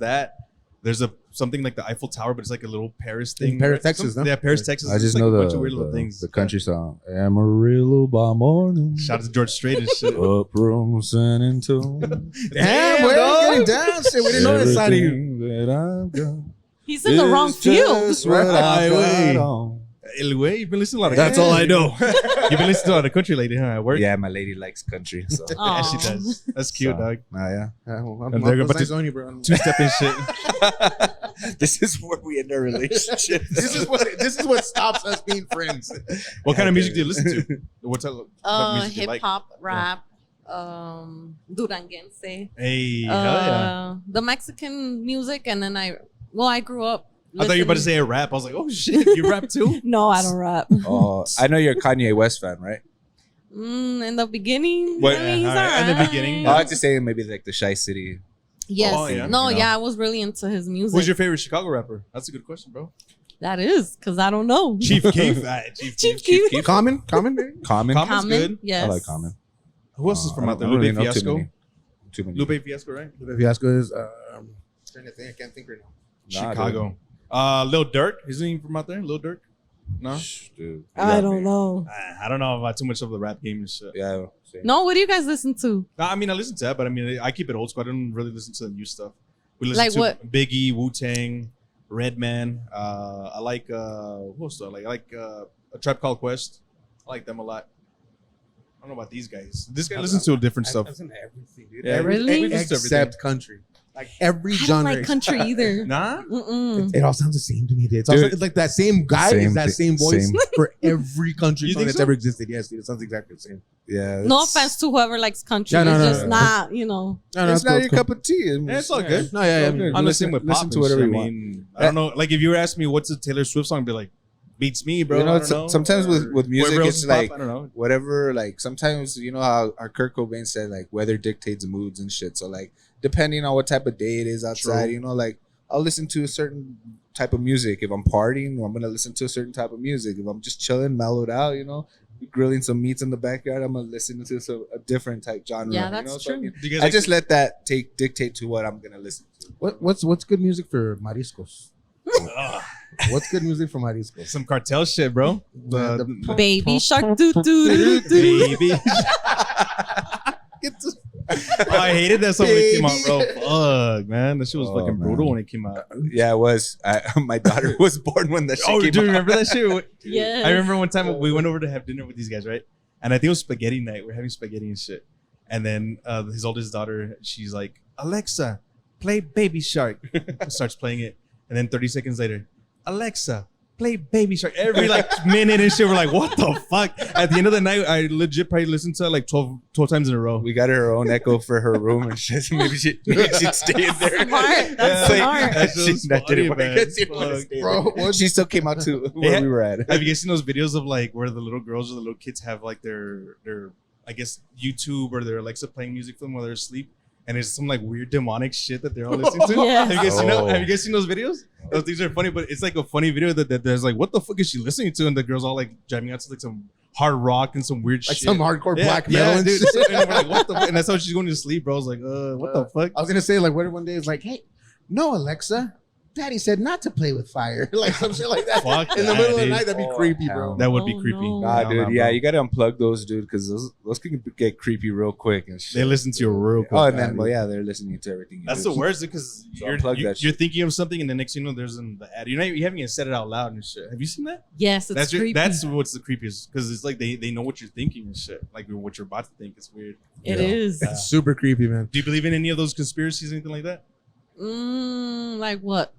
There's something like the Eiffel Tower, but it's like a little Paris thing. In Paris, right? Texas, no? Yeah, Paris, Texas. I It's just like know a bunch of weird little things. the country song Amarillo by morning. Shout out to George Strait and shit. Up from San Antonio. Damn, we're getting down. Shit, we didn't know that side of you. Everything that I've got He's in the wrong is field. just what Right, I've way. got on. El güey, you've been listening to a lot of That's all I know. You've been listening to a lot of country lately, huh? At work? Yeah, my lady likes country. So. Yeah, she Aw. does. That's cute, So, dog. yeah. I'm And they're that's about nice to- on you, bro. Two-stepping shit. This is where we end our relationship. This is what stops us being friends. What kind of music do you listen to? What type of music do you Hip like? hop, rap, Duranguense. Hey, hell yeah. The Mexican music, and then I grew up. I thought you were about to listening- say a rap. I was like, oh shit, you rap too? No, I don't rap. Oh, I know you're a Kanye West fan, right? In the beginning, What- I mean, he's alright, in the alright. beginning. I like to say maybe like the Shy City. Yes. Oh, yeah. No, You know? yeah, I was really into his music. Who's your favorite Chicago rapper? That's a good question, bro. That is, because I don't know. Chief Keef. Chief Keef. Common, maybe? Common. Common's Common. good. Yes. I like Common. Who else is from I out there? don't really Lupe know too Fiasco. many. Too many. Lupe Fiasco, right? If you ask us, trying to think, I can't think right now. Nah, Chicago. Lil Durk. Isn't he from out there? Lil Durk? No? Shh, dude. I don't know. I don't know about too much of the rap game and shit. Yeah. Same. No, what do you guys listen to? I mean, I listen to that, but I mean, I keep it old school. I don't really listen to the new stuff. We listen Like to what? Biggie, Wu-Tang, Redman. I like, who else do I like? I like A Tribe Called Quest. I like them a lot. I don't know about these guys. This guy listens to different stuff. I listen to everything, dude. Yeah, Really? Except country. Like every I don't genre. like country either. Nah? Mm-mm. It all sounds the same to me, dude. Dude. It's like that same guy Same is that thi- same voice same. for every country You song think that's so? ever existed. Yes, dude. It sounds exactly the same. Yeah. No it's- offense to whoever likes country. Yeah, no, it's no, just no. not, you know. No, It's not your cup of tea. Yeah, it's all good. No, yeah, yeah. It's all good. I'm Listen- listening with listen pop to and whatever shit. you I want. mean, I don't know. Like, if you were asking me what's a Taylor Swift song, I'd be like, beats me, bro. You know, I don't know. sometimes with Or music, whoever else it's is pop, like I don't know. whatever. Like sometimes, you know how our Kurt Cobain said, like weather dictates moods and shit. So like depending on what type of day it is outside, True. you know, like I'll listen to a certain type of music. If I'm partying, I'm gonna listen to a certain type of music. If I'm just chilling, mellowed out, you know, grilling some meats in the backyard, I'm gonna listen to a different type genre. Yeah, you that's know? So, true. Do you guys I like- just let that dictate to what I'm gonna listen to. What's good music for mariscos? Ugh, What's good music for mariscos? some cartel shit, bro. The- Baby shark doo doo doo doo. Baby. Get the- Oh, I hated that song when it came out, bro. Fuck, man. That shit was fucking brutal when it came out. Yeah, it was. My daughter was born when that shit came out. Do you remember that shit? Yeah. I remember one time we went over to have dinner with these guys, right? And I think it was spaghetti night. We're having spaghetti and shit. And then his oldest daughter, she's like, Alexa, play Baby Shark. Starts playing it. And then 30 seconds later, Alexa, play Baby Shark. Every minute and shit. We're like, what the fuck? At the end of the night, I legit probably listened to it like 12 times in a row. We got her own echo for her room and shit. Maybe she'd stay in there. Smart. That's smart. That didn't work. She didn't want to stay there. She still came out to where we were at. Have you guys seen those videos of like where the little girls or the little kids have like their I guess YouTube or their Alexa playing music for them while they're asleep? And it's some like weird demonic shit that they're all listening to. Yeah. Have you guys seen those videos? Those things are funny, but it's like a funny video that there's like, what the fuck is she listening to? And the girls all like jamming out to like some hard rock and some weird Like shit. some hardcore black metal, dude. And we're like, what the fuck? And that's how she's going to sleep, bro. I was like, what the fuck? I was gonna say, like, what if one day it's like, hey, no, Alexa, Daddy said not to play with fire, like some shit like that. Fuck in the that, middle of the dude. night, that'd be creepy, bro. That would be Oh, creepy. no. Nah, Nah, dude. bro. Yeah, you gotta unplug those, dude, because those can get creepy real quick and shit. They listen to you real quick. Oh, and then they're listening to everything. That's the worst because So unplug that you're shit. thinking of something and the next thing you know there's the ad. You haven't even said it out loud and shit. Have you seen that? Yes, it's creepy. That's what's the creepiest because it's like they know what you're thinking and shit. Like what you're about to think. It's weird. It is. It's super creepy, man. Do you believe in any of those conspiracies, anything like that? Like what?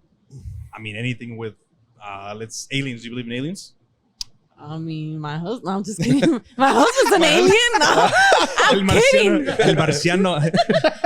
I mean, anything with aliens. Do you believe in aliens? I mean, my husband. No, I'm just kidding. My husband's an alien. No, I'm kidding. El marciano.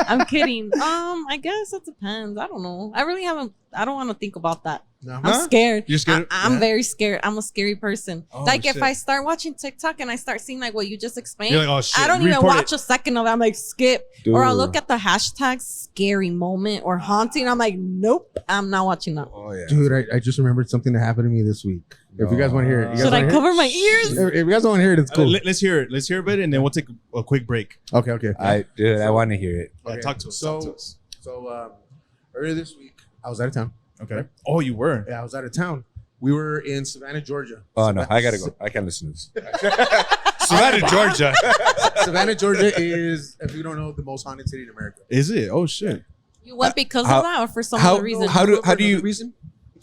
I'm kidding. I guess it depends. I don't know. I really haven't. I don't want to think about that. No. I'm scared. You're scared? I'm Yeah. very scared. I'm a scary person. Oh, like shit. if I start watching TikTok and I start seeing like what you just explained, You're like, oh shit. I don't even report watch it. a second of it. I'm like skip, or I'll Dude. look at the hashtag scary moment or haunting. I'm like, nope, I'm not watching that. Oh yeah, Dude, I just remembered something that happened to me this week. If you guys want to hear it, you guys Should I wanna hear cover my ears? it? If you guys don't want to hear it, it's cool. Let's hear it. Let's hear a bit, and then we'll take a quick break. Okay. I want to hear it. Yeah, Okay. talk to us. So- talk to us. So earlier this week, I was out of town. Okay. Oh, you were. Yeah, I was out of town. We were in Savannah, Georgia. Oh no, I gotta go. I can't listen to this. Savannah, Georgia. Savannah, Georgia is, if you don't know, the most haunted city in America. Is it? Oh shit. You went because How- of that, or for some how- other reason? how do For you- another reason?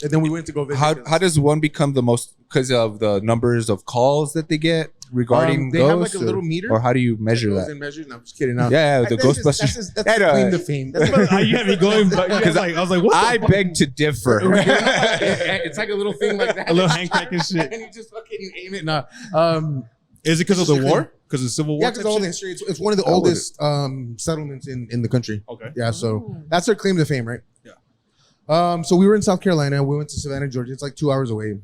And then we went to go visit. How does one become the most because of the numbers of calls that they get regarding they ghosts? have like a little meter. or how do you measure Goes that? and measures. No, I'm just kidding. No. Yeah, the That's just- Ghostbusters. That's I know. claim to fame. You had me going, because I was like, what? I beg to differ. It's like a little thing like that. A little hand crack and shit. And you just fucking aim it. No. Is it because of the war? Because of the Civil War? Yeah, because all the history. It's one of the I would- oldest settlements in the country. Okay. Yeah, so Oh. that's their claim to fame, right? Yeah. So we were in South Carolina. We went to Savannah, Georgia. It's like 2 hours away.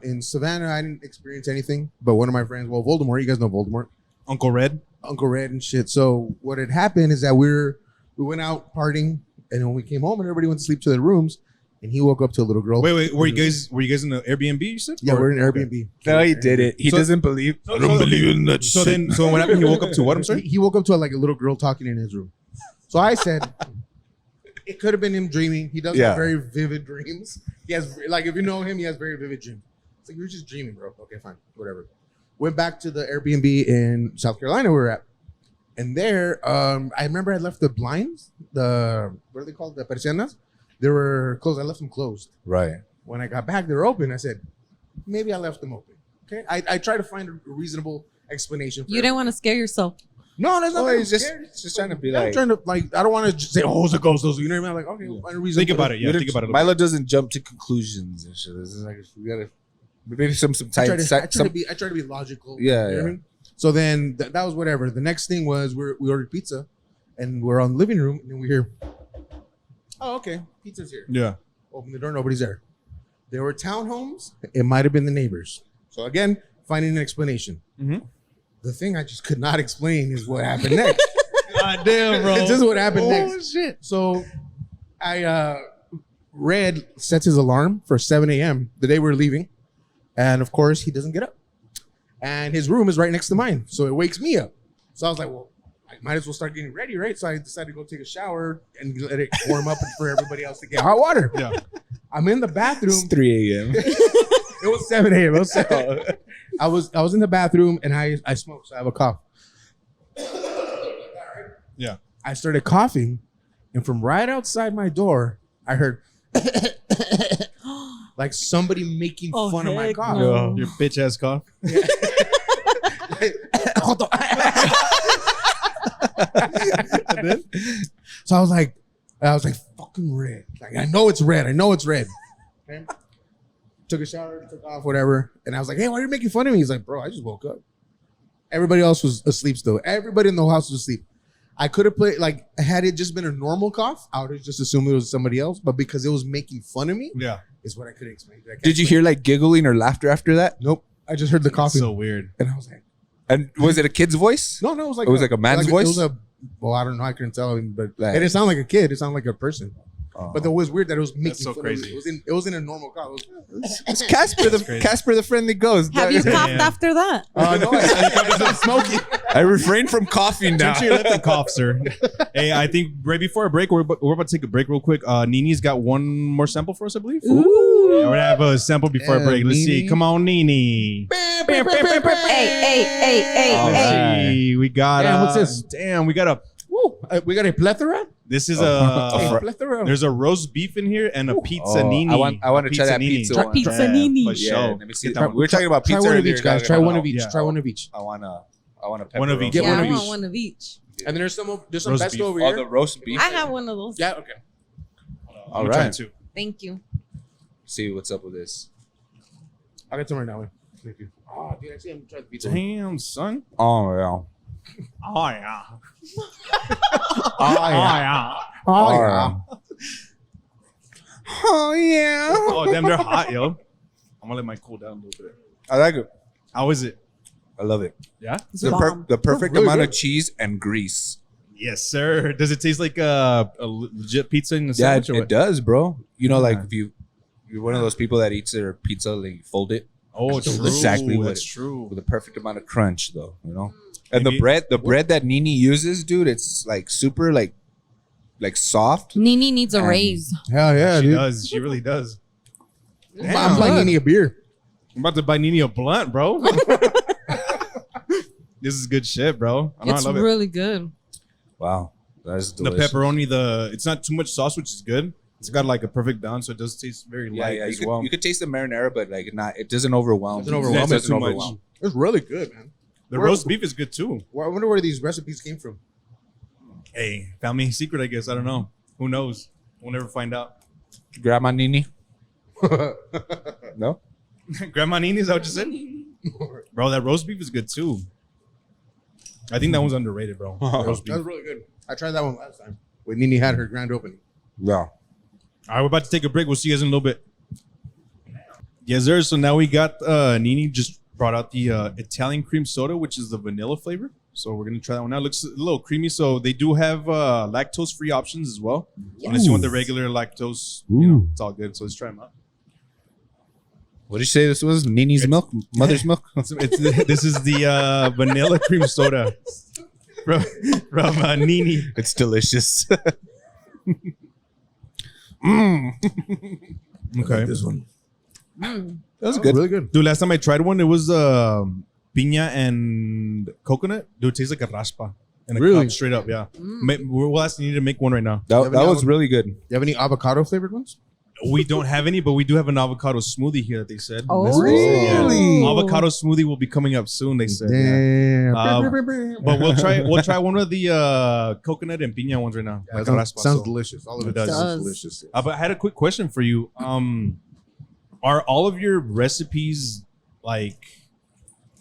In Savannah, I didn't experience anything, but one of my friends, well, Voldemort. You guys know Voldemort, Uncle Red? Uncle Red and shit. So what had happened is that we went out partying, and when we came home, and everybody went to sleep to their rooms, and he woke up to a little girl. Wait, were you guys in the Airbnb, you said? Yeah, Or- we're in okay. Airbnb. No, he did it. He So- doesn't believe. I don't believe in that So what happened? He woke up to what? I'm sorry? He woke up to like a little girl talking in his room. So I said, it could have been him dreaming. He does Yeah. have very vivid dreams. He has, like, if you know him, he has very vivid dreams. It's like, you're just dreaming, bro. Okay, fine, whatever. Went back to the Airbnb in South Carolina we were at. And there, I remember I left the blinds, what are they called? The persianas? They were closed. I left them closed. Right. When I got back, they were open. I said, maybe I left them open. Okay, I tried to find a reasonable explanation. For You didn't want to scare yourself. No, that's not. Oh, that he's I'm just scared. trying to be I'm like. trying to like. I don't want to just say, "Oh, it's a ghost." You know what I mean? I'm like, okay, Yeah. find a reason. Think about it. Yeah, think about it. a little Milo doesn't jump to conclusions and shit. This is like we gotta maybe some I try, tight. to, I try to be logical. Yeah, you know what I yeah. mean? So then that was whatever. The next thing was we ordered pizza, and we're on the living room, and then we hear, "Oh, okay, pizza's here." bit. Yeah. Open the door, nobody's there. There were townhomes. It might have been the neighbors. So again, finding an explanation. Mhm. The thing I just could not explain is what happened next. God damn, bro. It's just what happened Oh, next. shit. So Red sets his alarm for 7 a.m. the day we're leaving. And of course, he doesn't get up. And his room is right next to mine. So it wakes me up. So I was like, well, I might as well start getting ready, right? So I decided to go take a shower and let it warm up and for everybody else to get hot water. Yeah. I'm in the bathroom. It's 3 a.m. It was 7 a.m. It was 7. I was in the bathroom and I smoke, so I have a cough. Yeah. I started coughing, and from right outside my door, I heard like somebody making fun of my cough. no. Your bitch ass cough. And then, so I was like, fucking red. Like, I know it's red. Okay? Took a shower, took off, whatever. And I was like, hey, why are you making fun of me? He's like, bro, I just woke up. Everybody else was asleep still. Everybody in the whole house was asleep. I could have played, like, had it just been a normal cough, I would have just assumed it was somebody else. But because it was making fun of me, is what I couldn't explain. Did you hear like giggling or laughter after that? Nope. I just heard the coughing. So weird. And I was like, And was it a kid's voice? no, it was like a man's voice? It was well, I don't know. I couldn't tell him, but Like- it didn't sound like a kid. It sounded like a person. Oh. But it was weird that it was making so fun crazy. of me. It was in a normal cough. It's Casper crazy. Casper the friendly ghost. Have you coughed Damn. after that? No, I smoking. I refrain from coughing now. Turn to your left and cough, sir. Hey, I think right before our break, we're about to take a break real quick. Nini's got one more sample for us, I believe. Ooh. Yeah, we're gonna have a sample before our Yeah, break. Let's Nini. see. Come on, Nini. Hey, All right. Hey, we got. Damn, what's this? Damn, we got a. We got a plethora. This is A a. plethora. There's a roast beef in here and a pizza Nini. I want to try that Nini. pizza. Try one. pizza Nini. For Yeah, sure. let me see. Get that one. We were talking about Try pizza one of earlier, each, guys. dog. Try I one know. of each. Yeah. Try one of each. I want a pepper One of each. roast. Get one I of want each. one of each. And there's some Roast pesto beef. over Oh, here. the roast beef. I have one of those. Yeah. Okay. All I'm trying right. to. Thank you. See what's up with this. I'll get some right now. Thank you. Oh, dude, I see him try the pizza. Damn, son. Oh yeah. Oh yeah. Oh yeah. Oh yeah. Oh yeah. Oh damn, they're hot, yo. I'm gonna let mine cool down a little bit. I like it. How is it? I love it. Yeah. It's The, bomb. the perfect Really amount good. of cheese and grease. Yes, sir. Does it taste like a legit pizza in the Yeah, sandwich? or it what? does, bro. You know, like Yeah. if you're one of those people that eats their pizza, like you fold it Oh, That's true. exactly what That's it- true. with the perfect amount of crunch, though. You know, and Maybe- the bread that Nini uses, dude, it's like super like soft. Nini needs a And- raise. Hell yeah, She dude. does. She really does. I'm buying Nini a beer. I'm about to buy Nini a blunt, bro. This is good shit, bro. I It's love it. really good. Wow, that's The delicious. pepperoni, it's not too much sauce, which is good. It's got like a perfect balance, so it does taste very Yeah, light yeah. as well. You could taste the marinara, but like it doesn't overwhelm. Doesn't overwhelm It it doesn't too much. overwhelm. It's really good, man. The Where- roast beef is good too. I wonder where these recipes came from. Hey, family secret, I guess. I don't know. Who knows? We'll never find out. Grandma Nini. No. Grandma Nini, is that what you said? Bro, that roast beef is good too. I think that one's underrated, bro. Roast beef. That was really good. I tried that one last time when Nini had her grand opening. Yeah. All right, we're about to take a break. We'll see you guys in a little bit. Yes, sir. So now we got Nini just brought out the Italian cream soda, which is the vanilla flavor. So we're gonna try that one out. Looks a little creamy. So they do have lactose-free options as well. Unless you want the regular lactose, it's all good. So let's try them out. What did you say this was? Nini's milk? Mother's milk? This is the vanilla cream soda from Nini. It's delicious. Okay, This one. That was good. Really good. dude. Last time I tried one, it was piña and coconut. Dude, it tastes like a raspa. And a Really? cup, straight up, yeah. We'll ask Nini to make one right now. That was really good. You have any avocado flavored ones? We don't have any, but we do have an avocado smoothie here that they said. Oh. That's what they said, yeah. Really? Avocado smoothie will be coming up soon, they said. Yeah. Damn. But we'll try one of the coconut and piña ones right now. Yeah, Like that a raspa, sounds so. delicious. All of It it does. sounds delicious. But I had a quick question for you. Are all of your recipes like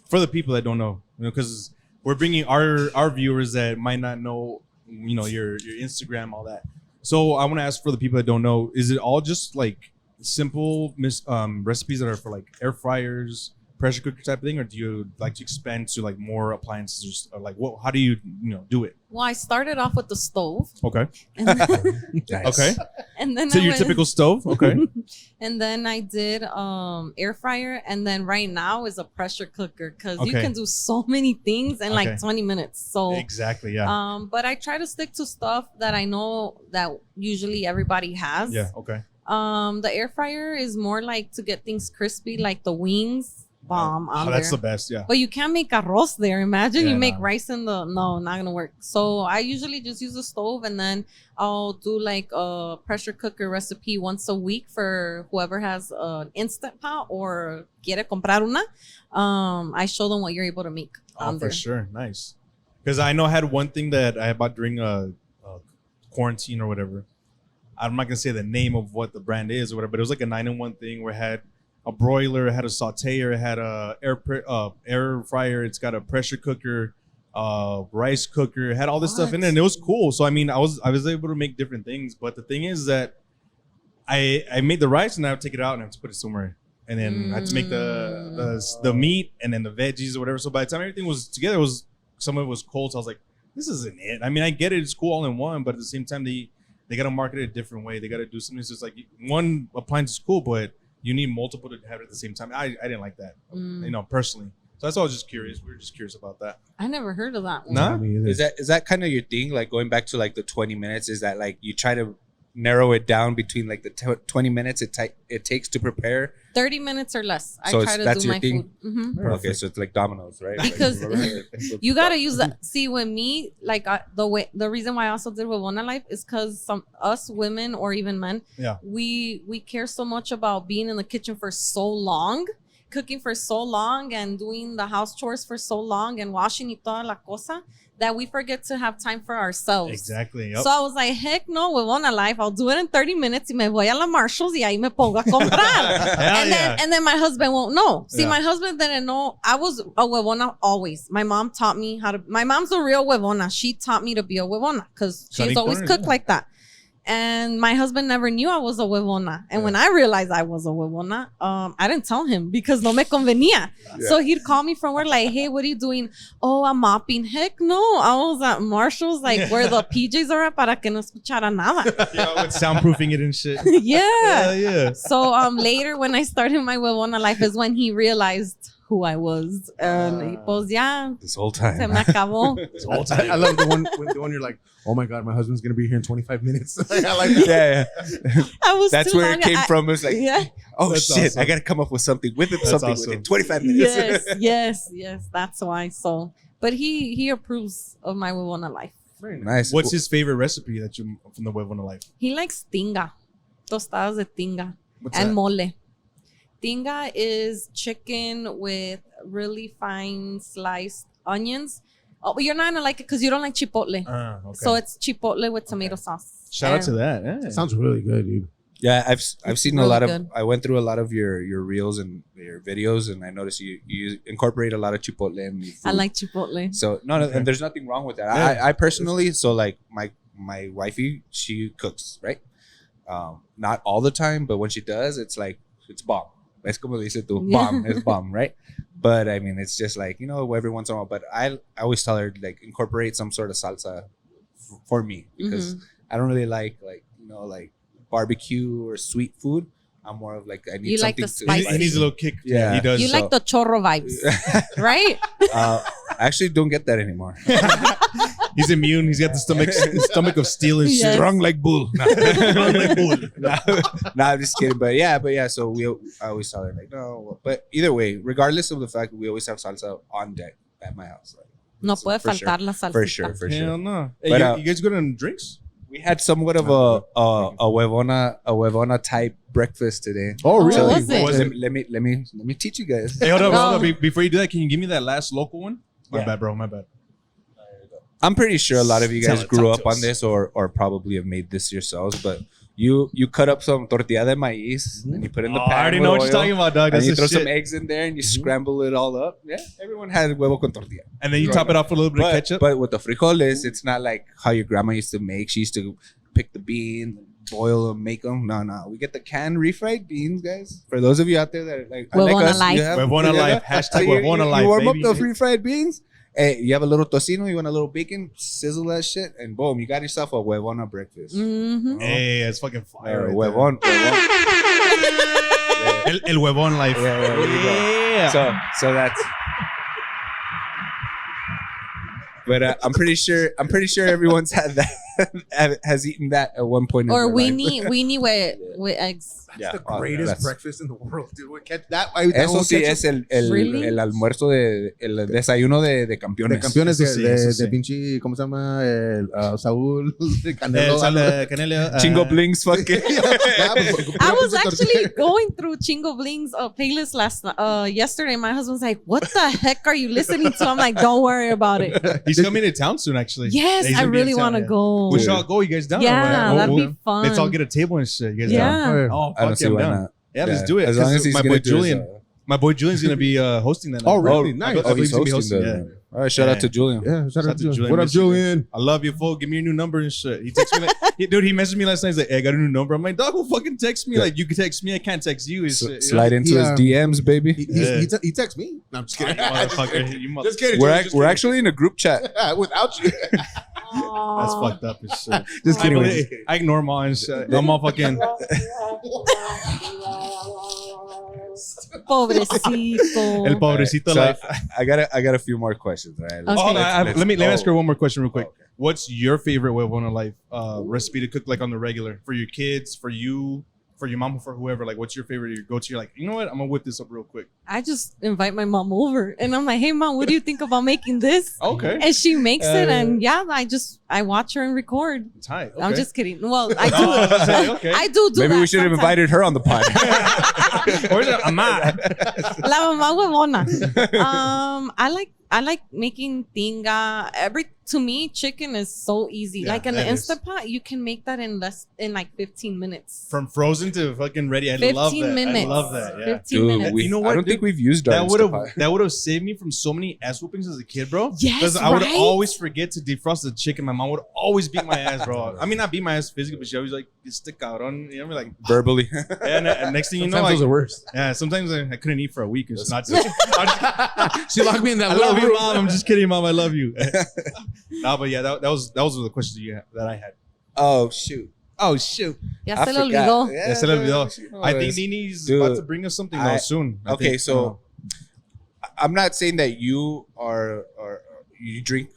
for the people that don't know? You know, because we're bringing our viewers that might not know, you know, your Instagram, all that. So I want to ask for the people that don't know: is it all just like simple recipes that are for like air fryers, pressure cooker type of thing, or do you like to expand to like more appliances, or like what? How do you do it? Well, I started off with the stove. Okay, And then, okay. and then So I your went- typical stove, okay. And then I did air fryer, and then right now is a pressure cooker because you Okay. can do so many things in Okay. like 20 minutes. So Exactly, yeah, but I try to stick to stuff that I know that usually everybody has. yeah, okay. The air fryer is more like to get things crispy, like the wings. bomb on that's there. the best. Yeah. But you can't make arroz there. Imagine Yeah, you make no. rice in the not gonna work. So I usually just use the stove, and then I'll do like a pressure cooker recipe once a week for whoever has an instant pot or quiere comprar una. I show them what you're able to make Oh, on for there. sure. Nice. Because I know I had one thing that I bought during quarantine or whatever. I'm not gonna say the name of what the brand is or whatever, but it was like a 9-in-1 thing where it had a broiler, it had a sauteer, it had a air fryer, it's got a pressure cooker, rice cooker, it had all this stuff in there, and it was cool. So I mean, I was able to make different things, but the thing is that I made the rice and I would take it out and I have to put it somewhere, and then I had to make the meat and then the veggies or whatever. So by the time everything was together, some of it was cold. So I was like, this isn't it. I mean, I get it, it's cool all in one, but at the same time they got to market it a different way. They got to do something that's just like one appliance is cool, but you need multiple to have it at the same time. I didn't like that, personally. So that's why I was just curious. We were just curious about that. I never heard of that one. Nah? Is that kind of your thing? Like going back to like the 20 minutes, is that like you try to narrow it down between like the 20 minutes it takes to prepare? 30 minutes or less. I So try to that's do your my thing? food. Mhm. Okay, so it's like Domino's, right? Because Like, you gotta use that. See, with me, like the reason why I also did HuevonaLife is because us women or even men, we care so much about being in the kitchen for so long, cooking for so long, and doing the house chores for so long, and washing y toda la cosa, that we forget to have time for ourselves. Exactly. Yep. So I was like, heck no, HuevonaLife. I'll do it in 30 minutes y me voy a la Marshalls y ahí me pongo a comprar. and then my husband won't know. See, my husband didn't know. I was a huevona always. My mom taught me my mom's a real huevona. She taught me to be a huevona because she's always cooked like that. And my husband never knew I was a huevona. And when I realized I was a huevona, I didn't tell him because no me convenía. So he'd call me from work like, hey, what are you doing? Oh, I'm mopping. Heck no. I was at Marshall's, like where the PJs are at para que no escuchara nada. With soundproofing it and shit. Yeah. So later when I started my HuevonaLife is when he realized who I was. And pues ya. this whole time. Se me acabó. I love the one you're like, oh my God, my husband's going to be here in 25 minutes. I like that. Yeah. I was That's too where long. it came from. It was like, oh That's shit, awesome. I got to come up with something within awesome. 25 minutes. Yes. That's why. So, but he approves of my HuevonaLife. Nice. What's his favorite recipe that you from the HuevonaLife? He likes tinga, tostadas de tinga, What's and that? mole. Tinga is chicken with really fine sliced onions. Oh, you're not gonna like it because you don't like chipotle. Okay. So it's chipotle with tomato sauce. Shout out to And that. Yeah. Sounds really good, dude. Yeah, I've seen a really lot of. good. I went through a lot of your reels and your videos, and I noticed you incorporate a lot of chipotle in your food. I like chipotle. So no, and there's nothing wrong with that. Yeah. I personally, so like my wifey, she cooks, right? Not all the time, but when she does, it's bomb. Es como dice tú, bomb, it's bomb, right? But I mean, it's just like, every once in a while. But I always tell her like incorporate some sort of salsa for me because I don't really like barbecue or sweet food. I'm more of like I need You like something the to spicy. He needs a little kick. Yeah. He does. You like the chorro vibes, right? I actually don't get that anymore. He's immune. He's got the stomach of steel and shit. Yes. Strong like bull. No. Strong like bull. No, I'm just kidding. But yeah. So I always tell her like, no. But either way, regardless of the fact, we always have salsa on deck at my house. Like, No so puede for faltar sure. la salsita. For sure. Hell no. Hey, But, you guys good on drinks? We had somewhat of a huevona type breakfast today. Oh, really? So what was it? What was it? Let me teach you guys. Hey, hold No. up. Before you do that, can you give me that last local one? My bad, bro. My bad. I'm pretty sure a lot of you guys Tell grew us. up on this or probably have made this yourselves, but you cut up some tortilla de maíz and you put it in the pan. I already with know what oil, you're talking about, dog. And That's you the throw shit. some eggs in there and you scramble it all up. Yeah, everyone had huevo con tortilla. And then you top it off with a little bit of But, ketchup. but with the frijoles, it's not like how your grandma used to make. She used to pick the beans, boil them, make them. No. We get the canned refried beans, guys. For those of you out there that are like us, HuevonaLife. you have HuevonaLife. Hashtag you HuevonaLife, warm baby. up the refried beans. Hey, you have a little tocino, you want a little bacon, sizzle that shit, and boom, you got yourself a huevona breakfast. Mm-hmm. Hey, it's fucking fire. Right Huevon. El huevón life. Yeah, there you go. Yeah. So that's. But I'm pretty sure everyone's had that. has eaten that at one point. Or in their life. weenie with eggs. That's the greatest breakfast in the world, dude. That Eso sí es Really? el almuerzo el desayuno de campeones. De campeones Eso de sí. pinche, ¿cómo se llama? Saúl, de Canelo. Chingo Blings, fuck it. I was actually going through Chingo Bling's playlist yesterday. My husband's like, "What the heck are you listening to?" I'm like, "Don't worry about it." He's coming to town soon, actually. Yes, He's I gonna be in really town, want to go. We should all go. You guys down? Yeah, or what? that'd be fun. Let's all get a table and shit. You guys Yeah. down? Oh, I don't fuck see yeah, I'm why down. not. Yeah, let's do it. As long 'Cause as he's my gonna boy do Julian. his, My boy Julian's gonna be hosting that night. Oh, really? Nice. I believe he's gonna be hosting yeah. that. All right, shout out to Julian. Yeah, shout out to to Julian. What up, Miss you, Julian? I love you, fool. Give me your new number and shit. He texted me like, dude, he messaged me last night. He's like, hey, I got a new number. I'm like, dog, who fucking text me? Like, you can text me. I can't text you. And shit, Slide into his DMs, baby. He texts me. No, I'm just kidding. Motherfucker. You Just kidding. We're actually in a group chat. Without you. That's fucked up and shit. Just kidding. I ignore mom and shit. I'm all fucking. Pobrecito. El pobrecito So life. I got a few more questions. All right. Okay. Hold on, let me ask her one more question real quick. Okay. What's your favorite HuevonaLife recipe to cook like on the regular for your kids, for you, for your mom, for whoever? Like, what's your favorite? You go to, you're like, you know what? I'm gonna whip this up real quick. I just invite my mom over, and I'm like, "Hey, mom, what do you think about making this?" Okay, And she makes it, and yeah, I watch her and record. tight. I'm Okay. just kidding. Well, I do. Okay. I do Maybe that we should have sometimes. invited her on the pod. Where's the ama? La mamá huevona. I like making tinga. To me, chicken is so easy. Yeah, like in the that is. Instant Pot, you can make that in like 15 minutes. From frozen to fucking ready. I 15 love that. minutes. I love that. Yeah. 15 minutes. You know what, I don't dude? think we've used our That would have saved me from so many ass whoopings as a kid, bro. Yes, I would right? always forget to defrost the chicken. My mom would always beat my ass, bro. I mean, not beat my ass physically, but she always like stick out on. You know, like verbally. and next thing you know, Sometimes those like, are worse. yeah, sometimes I couldn't eat for a week. It's not. She locked me in that I little love you, room. mom. I'm just kidding, mom. I love you. No, but yeah, those were the questions that I had. Oh shoot. Oh shoot! Ya I se le forgot. olvidó. Yeah, Se le olvidó. no, I think it's- Nini's Dude, about to bring us something though soon. I Okay, think. so I'm not saying that you are you drink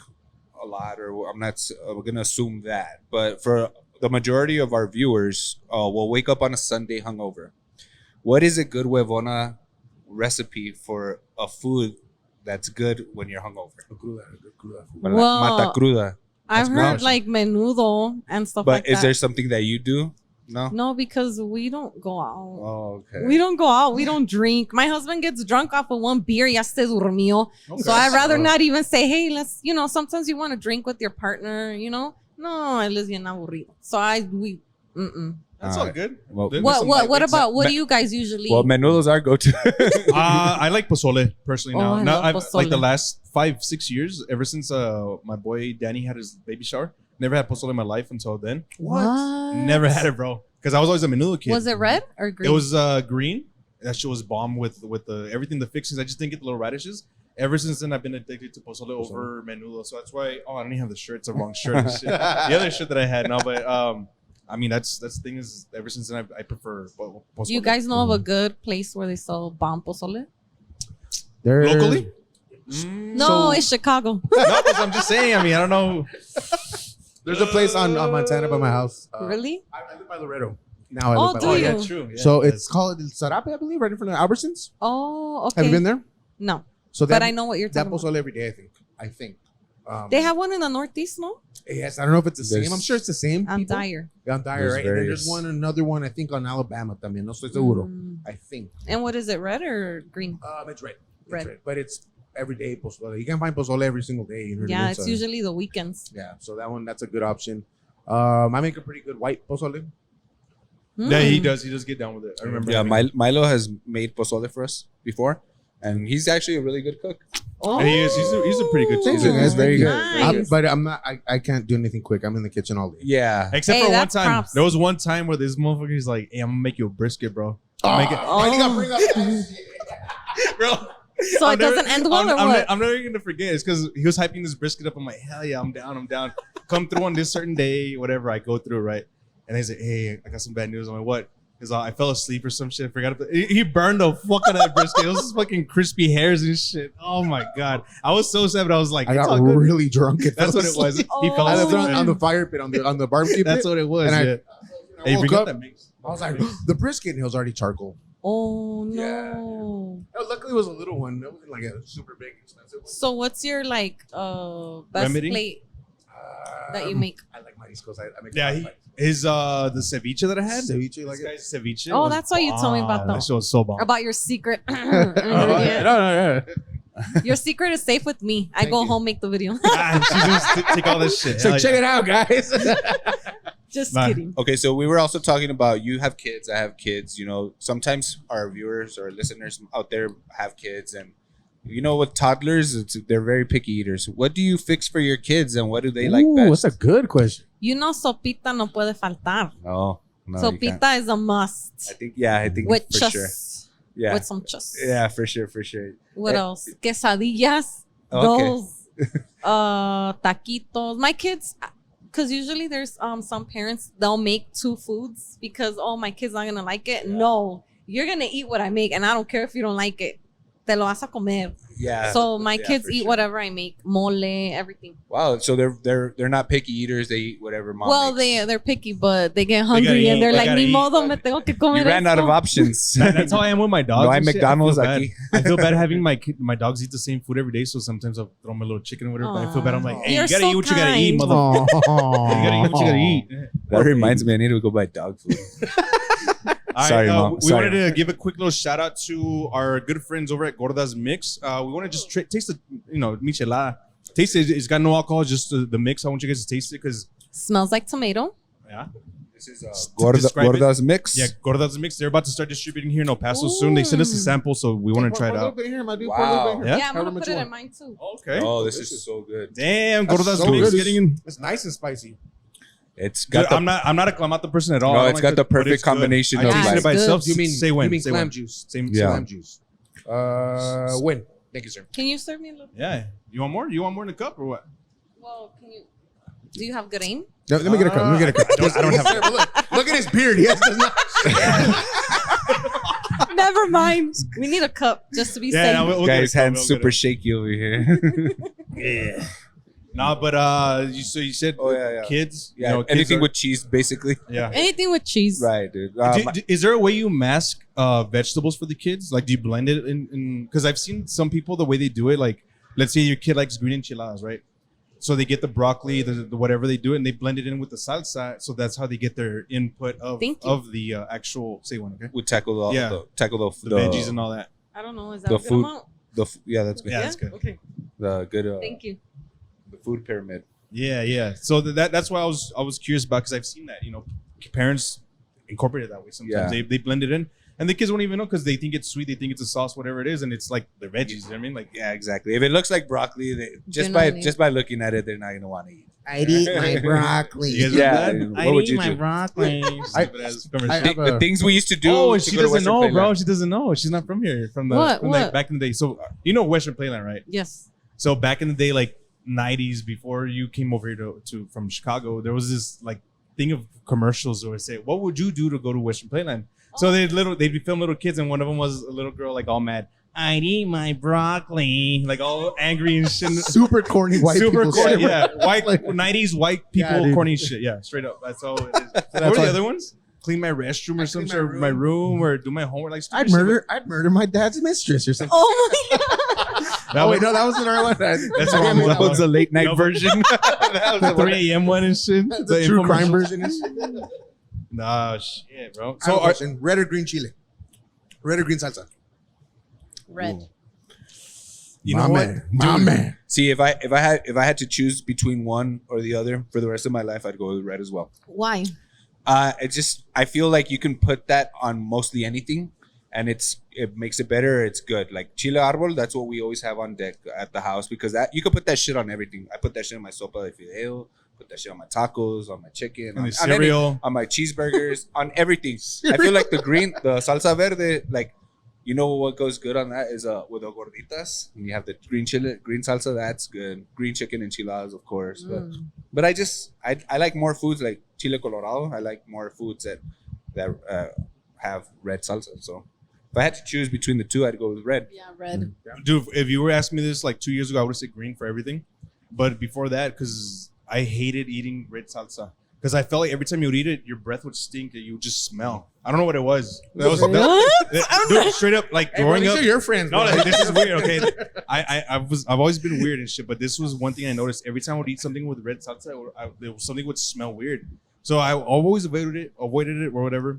a lot, or I'm gonna assume that, but for the majority of our viewers, will wake up on a Sunday hungover. What is a good huevona recipe for a food that's good when you're hungover? Well, Mata cruda. I've That's heard good. like menudo and stuff But like that. is there something that you do? No. No, because we don't go out. Oh, okay. We don't go out. We don't drink. My husband gets drunk off of one beer. Ya se durmió. Okay. So I'd rather not even say, hey, let's, sometimes you want to drink with your partner, No, él es bien aburrido. So That's all good. Well, There's What some what lightweights. about what do you guys usually Well, menudos are go-to. I like pozole personally now. Oh, I Now love I've like pozole. the last 5-6 years, ever since my boy Danny had his baby shower. Never had pozole in my life until then. What? Never had it, bro. Because I was always a menudo kid. Was it red or green? It was green. That shit was bomb with the everything, the fixings. I just didn't get the little radishes. Ever since then, I've been addicted to pozole over menudo. So that's why. Oh, I don't even have the shirt. It's the wrong shirt. and shit. The other shirt that I had, no, but I mean that's the thing is. Ever since then, I prefer pozole. Do you guys know of a good place where they sell bomb pozole? locally? No, it's Chicago. No, 'cause I'm just saying. I mean, I don't know. There's a place on Montana by my house. Really? I live by Laredo. Now I Oh, live by do Laredo. you? True. Yeah, So that's- it's called El Sarape, I believe, right in front of Albertsons. Oh, okay. Have you been there? No, So but that- I know what you're that talking about. pozole every day. I think. They have one in the Northeast, no? Yes, I don't know if it's the There's- same. I'm sure it's the same. On people. Dyer. On Dyer, There's right? And then various- there's another one, I think, on Alabama también. No estoy seguro. I think. And what is it, red or green? It's red. It's Red. But it's everyday pozole. You can find pozole every single day. You know what I Yeah, mean? it's So, usually the weekends. Yeah, so that's a good option. I make a pretty good white pozole. Yeah, he Mm. does. He does get down with it. I remember. Yeah, having- Milo has made pozole for us before, and he's actually a really good cook. Oh, And he is. He's a pretty good. Thank cook. you, guys. Very good. Nice. But I'm not. I can't do anything quick. I'm in the kitchen all day. Yeah. Except Hey, for one that's time. props. There was one time where this motherfucker is like, "Hey, I'm gonna make you a brisket, bro." Make it, Why you gotta bring up that shit? bro. so I'm it doesn't end well or what? I'm never gonna forget. It's because he was hyping this brisket up. I'm like, hell yeah, I'm down. Come through on this certain day, whatever. I go through, right? And he's like, hey, I got some bad news. I'm like, what? Because I fell asleep or some shit. I forgot. He burned the fuck out of that brisket. It was just fucking crispy hairs and shit. Oh my god. I was so sad, but I was like, I got really drunk. That's what it was. He fell I asleep was on the fire pit on the barbecue. That's what it was. And Yeah. I woke up. that mix. I was like, the brisket, and it was already charcoal. Oh no. Yeah. Luckily, it was a little one. It wasn't like a super big, expensive one. So what's your like best Remedy? plate that you make? I like mariscos. I make Yeah, his the ceviche that I had. ceviche like This it. guy's ceviche. Oh, was that's why you told me about bomb. that. That shit was so bomb. About your secret. Yeah. No. Your secret is safe with me. I Thank go you. home, make the video. She's gonna take all this shit. So Hell check yeah. it out, guys. Just Nah. kidding. Okay, so we were also talking about you have kids, I have kids. You know, sometimes our viewers or listeners out there have kids, and you know, with toddlers, they're very picky eaters. What do you fix for your kids, and what do they like best? That's a good question. You know, sopita no puede faltar. No, you can't. Sopita is a must. I think With for chus. sure. Yeah, With some chus. yeah, for sure. What else? Quesadillas. Okay. Those. Taquitos. My kids, because usually there's some parents, they'll make two foods because, oh, my kid's not going to like it. No, you're going to eat what I make, and I don't care if you don't like it. Te lo vas a comer. Yeah. So my yeah, kids for eat sure. whatever I make. Mole, everything. Wow, so they're not picky eaters. They eat whatever mom Well, makes. they're picky, but they get hungry and eat. they're They like, gotta ni eat. modo, me tengo que comer You ran out of esto." options. That's how I am with my dogs. No hay and shit. McDonald's I feel bad. aquí. I feel bad having my dogs eat the same food every day, so sometimes I'll throw them a little chicken or whatever. But I feel bad. I'm like, hey, You're you gotta so eat what you gotta eat, kind. motherfucker. You gotta eat what you gotta eat. That reminds me, I need to go buy dog food. All Sorry, right, Mom. We Sorry. wanted to give a quick little shout out to our good friends over at Gorda's Mix. We want to just taste the, michelada. Taste it. It's got no alcohol, just the mix. I want you guys to taste it because, Smells like tomato. yeah. This is describe it. Gorda's Mix. Yeah, Gorda's Mix. They're about to start distributing here in El Paso soon. They sent us a sample, so we want to try it out. Wow. Yeah? Yeah, I'm However gonna much put you it want. in mine too. Okay. Oh, this is so good. Damn, That's Gorda's so Mix good. getting in. It's nice and spicy. It's got the, I'm not a clamato person at all. No, I don't it's like got the but perfect it's good. combination I of tasted like- it by Good. itself. You mean say when? Say Clam juice? Same. Yeah. Clam juice. When? Thank you, sir. Can you serve me a little? Yeah. You want more? You want more in the cup or what? Well, can you? Do you have good aim? Let me get a cup. Let me get a cup. I don't have. Look at his beard. He has Never mind. We need a cup just to be Yeah, safe. no, we'll get Guy's a cup, hands we'll super get shaky over here. Yeah. No, but you said Oh, yeah. kids. Yeah, kids anything are- with cheese, basically. yeah. Anything with cheese. Right, dude. Is there a way you mask vegetables for the kids? Like, do you blend it in? Because I've seen some people the way they do it. Like, let's say your kid likes green enchiladas, right? So they get the broccoli, the whatever they do, and they blend it in with the salsa. So that's how they get their input of Thank you. the actual. Say one, okay? we tackle the, Yeah. The veggies and all that. I don't know. Is that The a good food- amount? Yeah, that's good. Yeah, that's good. Okay. The good. Thank you. The food pyramid. Yeah. So that's why I was curious about, because I've seen that parents incorporate it that way. Sometimes Yeah. they blend it in, and the kids won't even know because they think it's sweet, they think it's a sauce, whatever it is, and it's like the veggies. You know what I mean, like Yeah, exactly. If it looks like broccoli, You're not just by looking at it, they're not gonna want to eat. I'd eat my broccoli. You guys Yeah, do that? what would you do? broccoli. I have The things we used to do. Oh, to she go to doesn't Western know, bro. Playland. She doesn't know. She's not from here. From the What? from What? back in the day. So you know Western Playland, right? Yes. So back in the day, like 90s, before you came over here to from Chicago, there was this like thing of commercials where they say, "What would you do to go to Western Playland?" So they'd be filming little kids, and one of them was a little girl like all mad. I'd eat my broccoli, like all angry and shit. Super corny white Super people corny, shit. yeah. White Like- 90s white people Yeah, dude. corny shit. Yeah, straight up. That's all it is. What were why- the other ones? Clean my restroom or some clean shit, my room, or do my homework. Like I'd murder my dad's mistress or something. Oh my god. That Wait, no, that was another one. That's what I'm That was the late night No. version. That was the 3 a.m. one and shit. the true crime version. Nah, shit, bro. So, So, red or green chili? Red or green salsa? Red. you know what? My man. See, if I had to choose between one or the other for the rest of my life, I'd go with red as well. Why? I feel like you can put that on mostly anything, and it makes it better. It's good. Like chile árbol, that's what we always have on deck at the house, because that you can put that shit on everything. I put that shit on my sopa de fideo, put that shit on my tacos, on my chicken, And the cereal. on my cheeseburgers, on everything. I feel like the salsa verde, like, you know what goes good on that is with the gorditas. And you have the green salsa, that's good. Green chicken enchiladas, of course. But I like more foods like chile colorado. I like more foods that have red salsa. So if I had to choose between the two, I'd go with red. Yeah, red. Dude, if you were asking me this like 2 years ago, I would have said green for everything. But before that, because I hated eating red salsa. Because I felt like every time you would eat it, your breath would stink and you would just smell. I don't know what it was. That was dude, straight up, like growing up. These are your friends. No, bro. like, this is weird. Okay, I've always been weird and shit, but this was one thing I noticed. Every time I would eat something with red salsa, something would smell weird. So I always avoided it or whatever.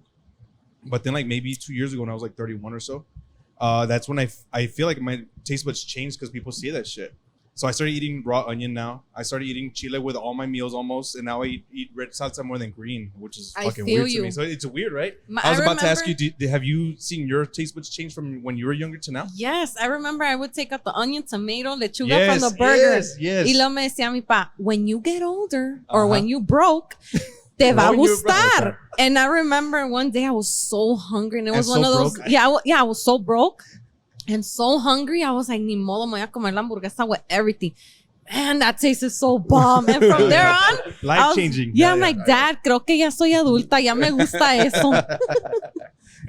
But then, like maybe 2 years ago, when I was like 31 or so, that's when I feel like my taste buds changed because people see that shit. So I started eating raw onion now. I started eating chile with all my meals almost, and now I eat red salsa more than green, which is fucking weird to me. So it's weird, right? I was about to ask you, have you seen your taste buds change from when you were younger to now? Yes, I remember I would take out the onion, tomato, lechuga from the burger. Yes. Y luego me decía mi pa, when you get older or when you broke, te va a gustar. And I remember one day I was so hungry, and it was one of those. I was so broke. And so hungry, I was like, ni modo, me voy a comer la hamburguesa with everything. Man, that tasted so bomb. And from there on, life-changing. I'm like, Dad, creo que ya soy adulta, ya me gusta eso.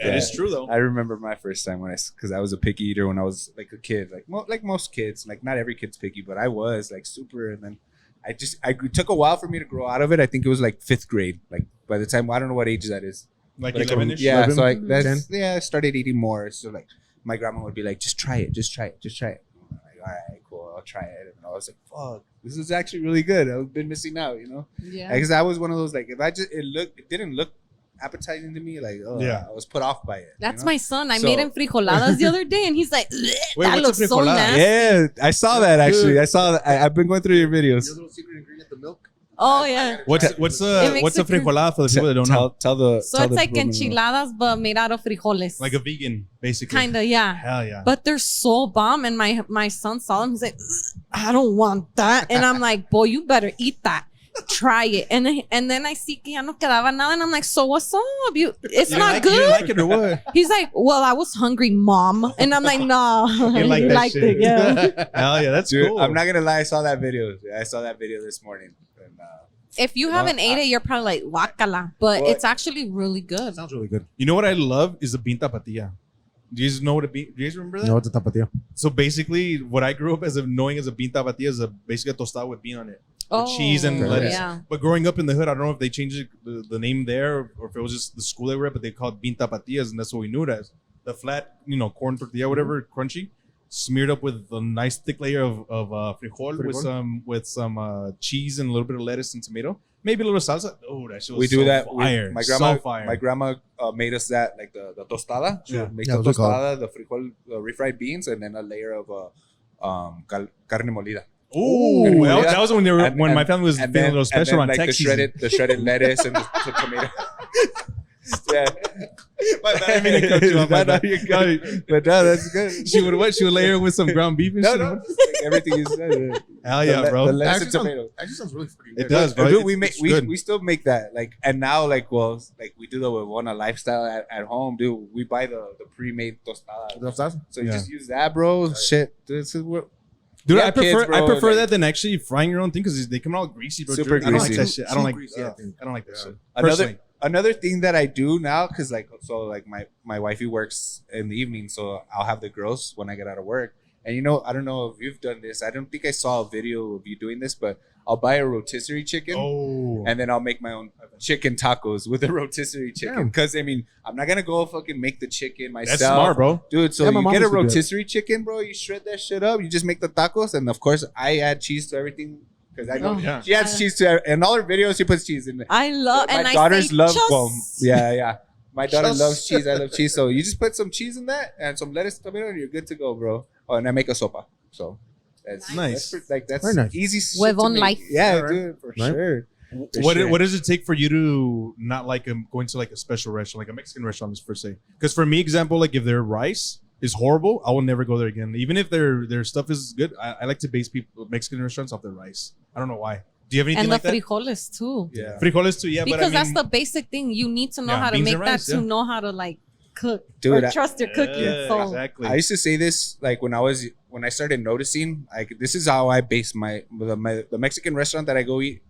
It is true, though. I remember my first time because I was a picky eater when I was like a kid, like most kids. Like not every kid's picky, but I was like super. And then it took a while for me to grow out of it. I think it was like 5th grade. Like by the time, I don't know what age that is. Like 11-ish? Yeah, 11, so I started eating more. So like, my grandma would be like, just try it. I'm like, all right, cool, I'll try it. And I was like, fuck, this is actually really good. I've been missing out, you know? Yeah. Because I was one of those, like, if it didn't look appetizing to me, like, I was put off by it. That's my son. I made him frijoladas the other day, and he's like, that looks so nasty. Yeah, I saw that, actually. I saw that. I've been going through your videos. Your little secret ingredient, the milk. Oh, yeah. What's a frijolada for the people that don't know? So it's like enchiladas, but made out of frijoles. Like a vegan, basically. Kind of, yeah. Hell yeah. But they're so bomb. And my son saw them. He's like, I don't want that. And I'm like, boy, you better eat that. Try it. And then I see que ya no quedaba nada. And I'm like, so what's up? It's not good. You didn't like it or what? He's like, well, I was hungry, mom. And I'm like, no. You like that shit. it, yeah. Hell yeah, that's Dude, cool. I'm not going to lie. I saw that video. I saw that video this morning. And, If you haven't ate it, you're probably like, guacala. But it's actually really good. Sounds really good. You know what I love is the bean tapatilla. Do you guys know what do you guys remember that? No, it's a tapatio. So basically, what I grew up knowing as a bean tapatilla is basically a tostada with bean on it. With cheese and lettuce. Yeah. But growing up in the hood, I don't know if they changed the name there or if it was just the school they were at, but they called bean tapatillas, and that's what we knew it as. The flat, corn tortilla, whatever, crunchy, smeared up with a nice thick layer of frijol with some cheese and a little bit of lettuce and tomato. Maybe a little salsa. Oh, that shit was fire. My grandma made us that, like the tostada. She would make the tostada, the frijol, refried beans, and then a layer of carne molida. Ooh, that was when my family was feeling a little special on like Texas. The shredded lettuce and the tomato. Yeah. My bad, I mean to cut you off. But no, that's good. She would layer it with some ground beef and shit. No, everything is good. Hell yeah, bro. The lettuce and tomato. Actually sounds really freaking good. It does, bro. Dude, we still make that. Like, and now, like we do the Huevona lifestyle at home, dude. We buy the pre-made tostada. So you just use that, bro. Shit. This is what. Dude, I prefer that than actually frying your own thing because they come out greasy, bro. Super greasy. I don't like that shit. I don't like that shit. Another thing that I do now, because my wifey works in the evening, so I'll have the girls when I get out of work. And I don't know if you've done this. I don't think I saw a video of you doing this, but I'll buy a rotisserie chicken, and then I'll make my own chicken tacos with a rotisserie chicken. Because I'm not gonna go fucking make the chicken myself. That's smart, bro. Dude, so you get a rotisserie chicken, bro. You shred that shit up. You just make the tacos, and of course, I add cheese to everything. Because I know she adds cheese to in all her videos. She puts cheese in it. I love, my and daughters love. Yeah. My daughter loves cheese. I love cheese. So you just put some cheese in that and some lettuce, tomato, and you're good to go, bro. Oh, and I make a sopa. So that's nice. That's nice. Easy. HuevonaLife. Yeah, dude, for sure. What does it take for you to not like going to like a special restaurant, like a Mexican restaurant, per se? Because for me, example, like if their rice is horrible, I will never go there again. Even if their stuff is good, I like to base Mexican restaurants off their rice. I don't know why. Do you have anything like that? And the frijoles too. Yeah. Frijoles too, yeah. Because that's the basic thing. You need to know how to make that to know how to like cook. Dude, or trust your cooking. So exactly. I used to say this like when I started noticing, like this is how I base the Mexican restaurant that I go eat.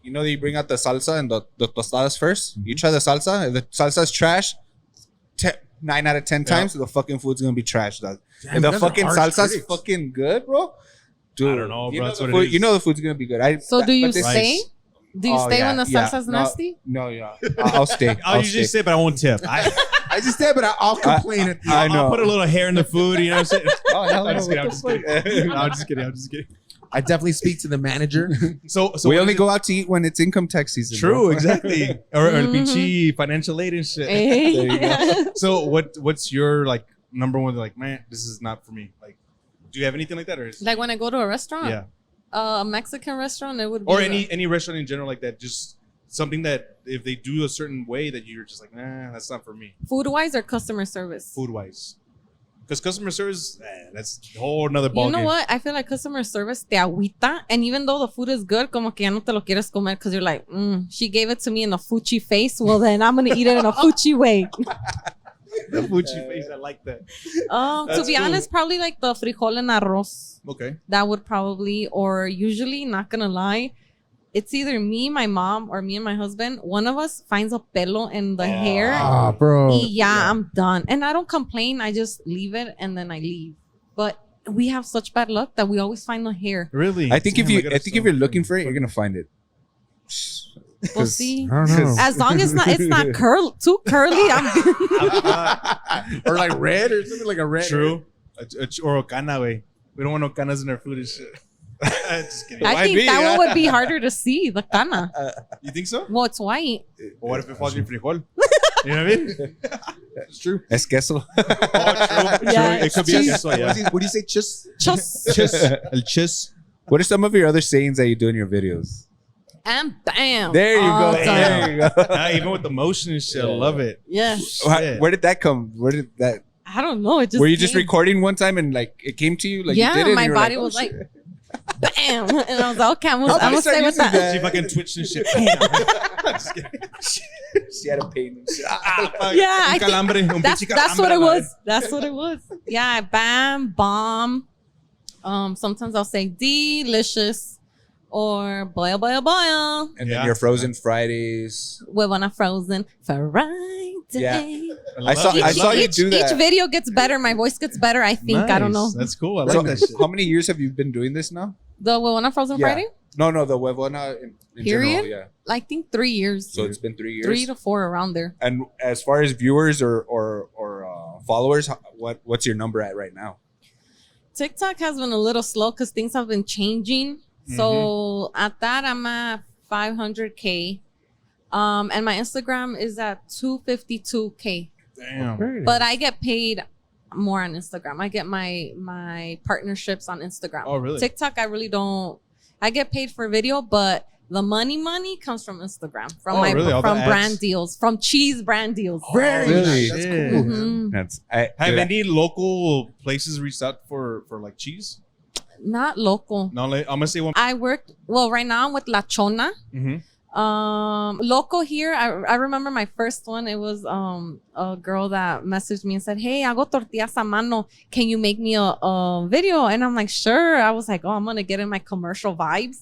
They bring out the salsa and the tostadas first. Mm-hmm. You try the salsa. If the salsa is trash, 9 out of 10 times, the fucking food's gonna be trash, dog. Damn, If the you guys are fucking harsh salsa's critics. fucking good, bro. Dude, I don't know, you bro. know That's the what food, it is. you know the food's gonna be good. So do you but this- stay? Do you Oh, stay yeah, when the yeah. salsa's No, nasty? No, yeah. I'll stay. I'll usually say, but I won't tip. I just said, but I'll complain at the I end. know. I'll put a little hair in the food. You know what I'm saying? Oh, hell I'm no, just kidding. I'm what just the kidding. fuck? No, I'm just kidding. I'm just kidding. I definitely speak to the manager. So We what only is go out to eat when it's income tax season. True, bro. exactly. Or pinche financial aid and shit. Hey. So what's your like number one? Like, man, this is not for me. Like, do you have anything like that, or is, Like when I go to a restaurant, yeah, a Mexican restaurant, it would be or any restaurant in general like that? Just something that if they do a certain way that you're just like, nah, that's not for me. food wise or customer service. Food wise, because customer service, that's a whole nother ball You know game. what? I feel like customer service te agüita, and even though the food is good, como que ya no te lo quieres comer because you're like, she gave it to me in a fuchi face. Well, then I'm gonna eat it in a fuchi way. The fuchi face, I like that. To That's be cool. honest, probably like the frijol and arroz. Okay. That would probably, or usually, not gonna lie, it's either me, my mom, or me and my husband. One of us finds a pelo in the hair. Ah, bro. Y yeah, I'm done. And I don't complain. I just leave it and then I leave. But we have such bad luck that we always find the hair. Really? I think Damn, if gotta you're looking for it, you're gonna find it. We'll see. I don't know. As long as it's not too curly, I'm Or like red or something like a red. True. Or cana, way. We don't want no canas in our food and shit. Just kidding. I think that one would be harder to see, the cana. You think so? Well, it's white. Or what if it falls in frijol? You know what I mean? It's true. Es queso. Oh, true. Yeah, True. It could be cheese. queso, yeah. What do you say? Just Just El chis. What are some of your other sayings that you do in your videos? and bam. There you All go. done. There you go. Even with the motion and shit, I love it. Yeah. Shit. Where did that come? Where did that? I don't know. It just Were you just came. recording one time and like it came to you? Like Yeah, you did it, my and you were body oh, was like, shit. bam. And I was like, okay, I'm How gonna about you stay start with using that. She fucking twitched and shit. Just kidding. She had a pain. And shit. Yeah, I Un think calambre, un that's pinche what it calambre, was. That's what it was. Yeah, bam, bomb. Sometimes I'll say delicious or boil, boil, boil. And Yeah. then your frozen Fridays. Huevona frozen Friday. Yeah. I I saw you each, do that. Each video gets better. My voice gets better. I think. I don't know. Nice. That's cool. I like So, that shit. how many years have you been doing this now? The Huevona frozen Yeah. Friday. No, the Huevona in Period? general. Yeah. I think 3 years. So it's been 3 years. 3 to 4 around there. And as far as viewers or followers, what's your number at right now? TikTok has been a little slow because things have been changing. So at that, I'm at 500K. And my Instagram is at 252K. Damn. But I get paid more on Instagram. I get my partnerships on Instagram. Oh, really? TikTok, I really don't. I get paid for video, but the money comes from Instagram, from Oh, really? All the from ads? brand deals, from cheese brand deals. Really? That's Shit. cool. Mhm. That's Have any local places reached out for like cheese? Not local. No, I'm gonna say one. I worked right now I'm with La Chona. Mhm. Local here. I remember my first one. It was a girl that messaged me and said, "Hey, hago tortillas a mano. Can you make me a video?" And I'm like, "Sure." I was like, "Oh, I'm gonna get in my commercial vibes."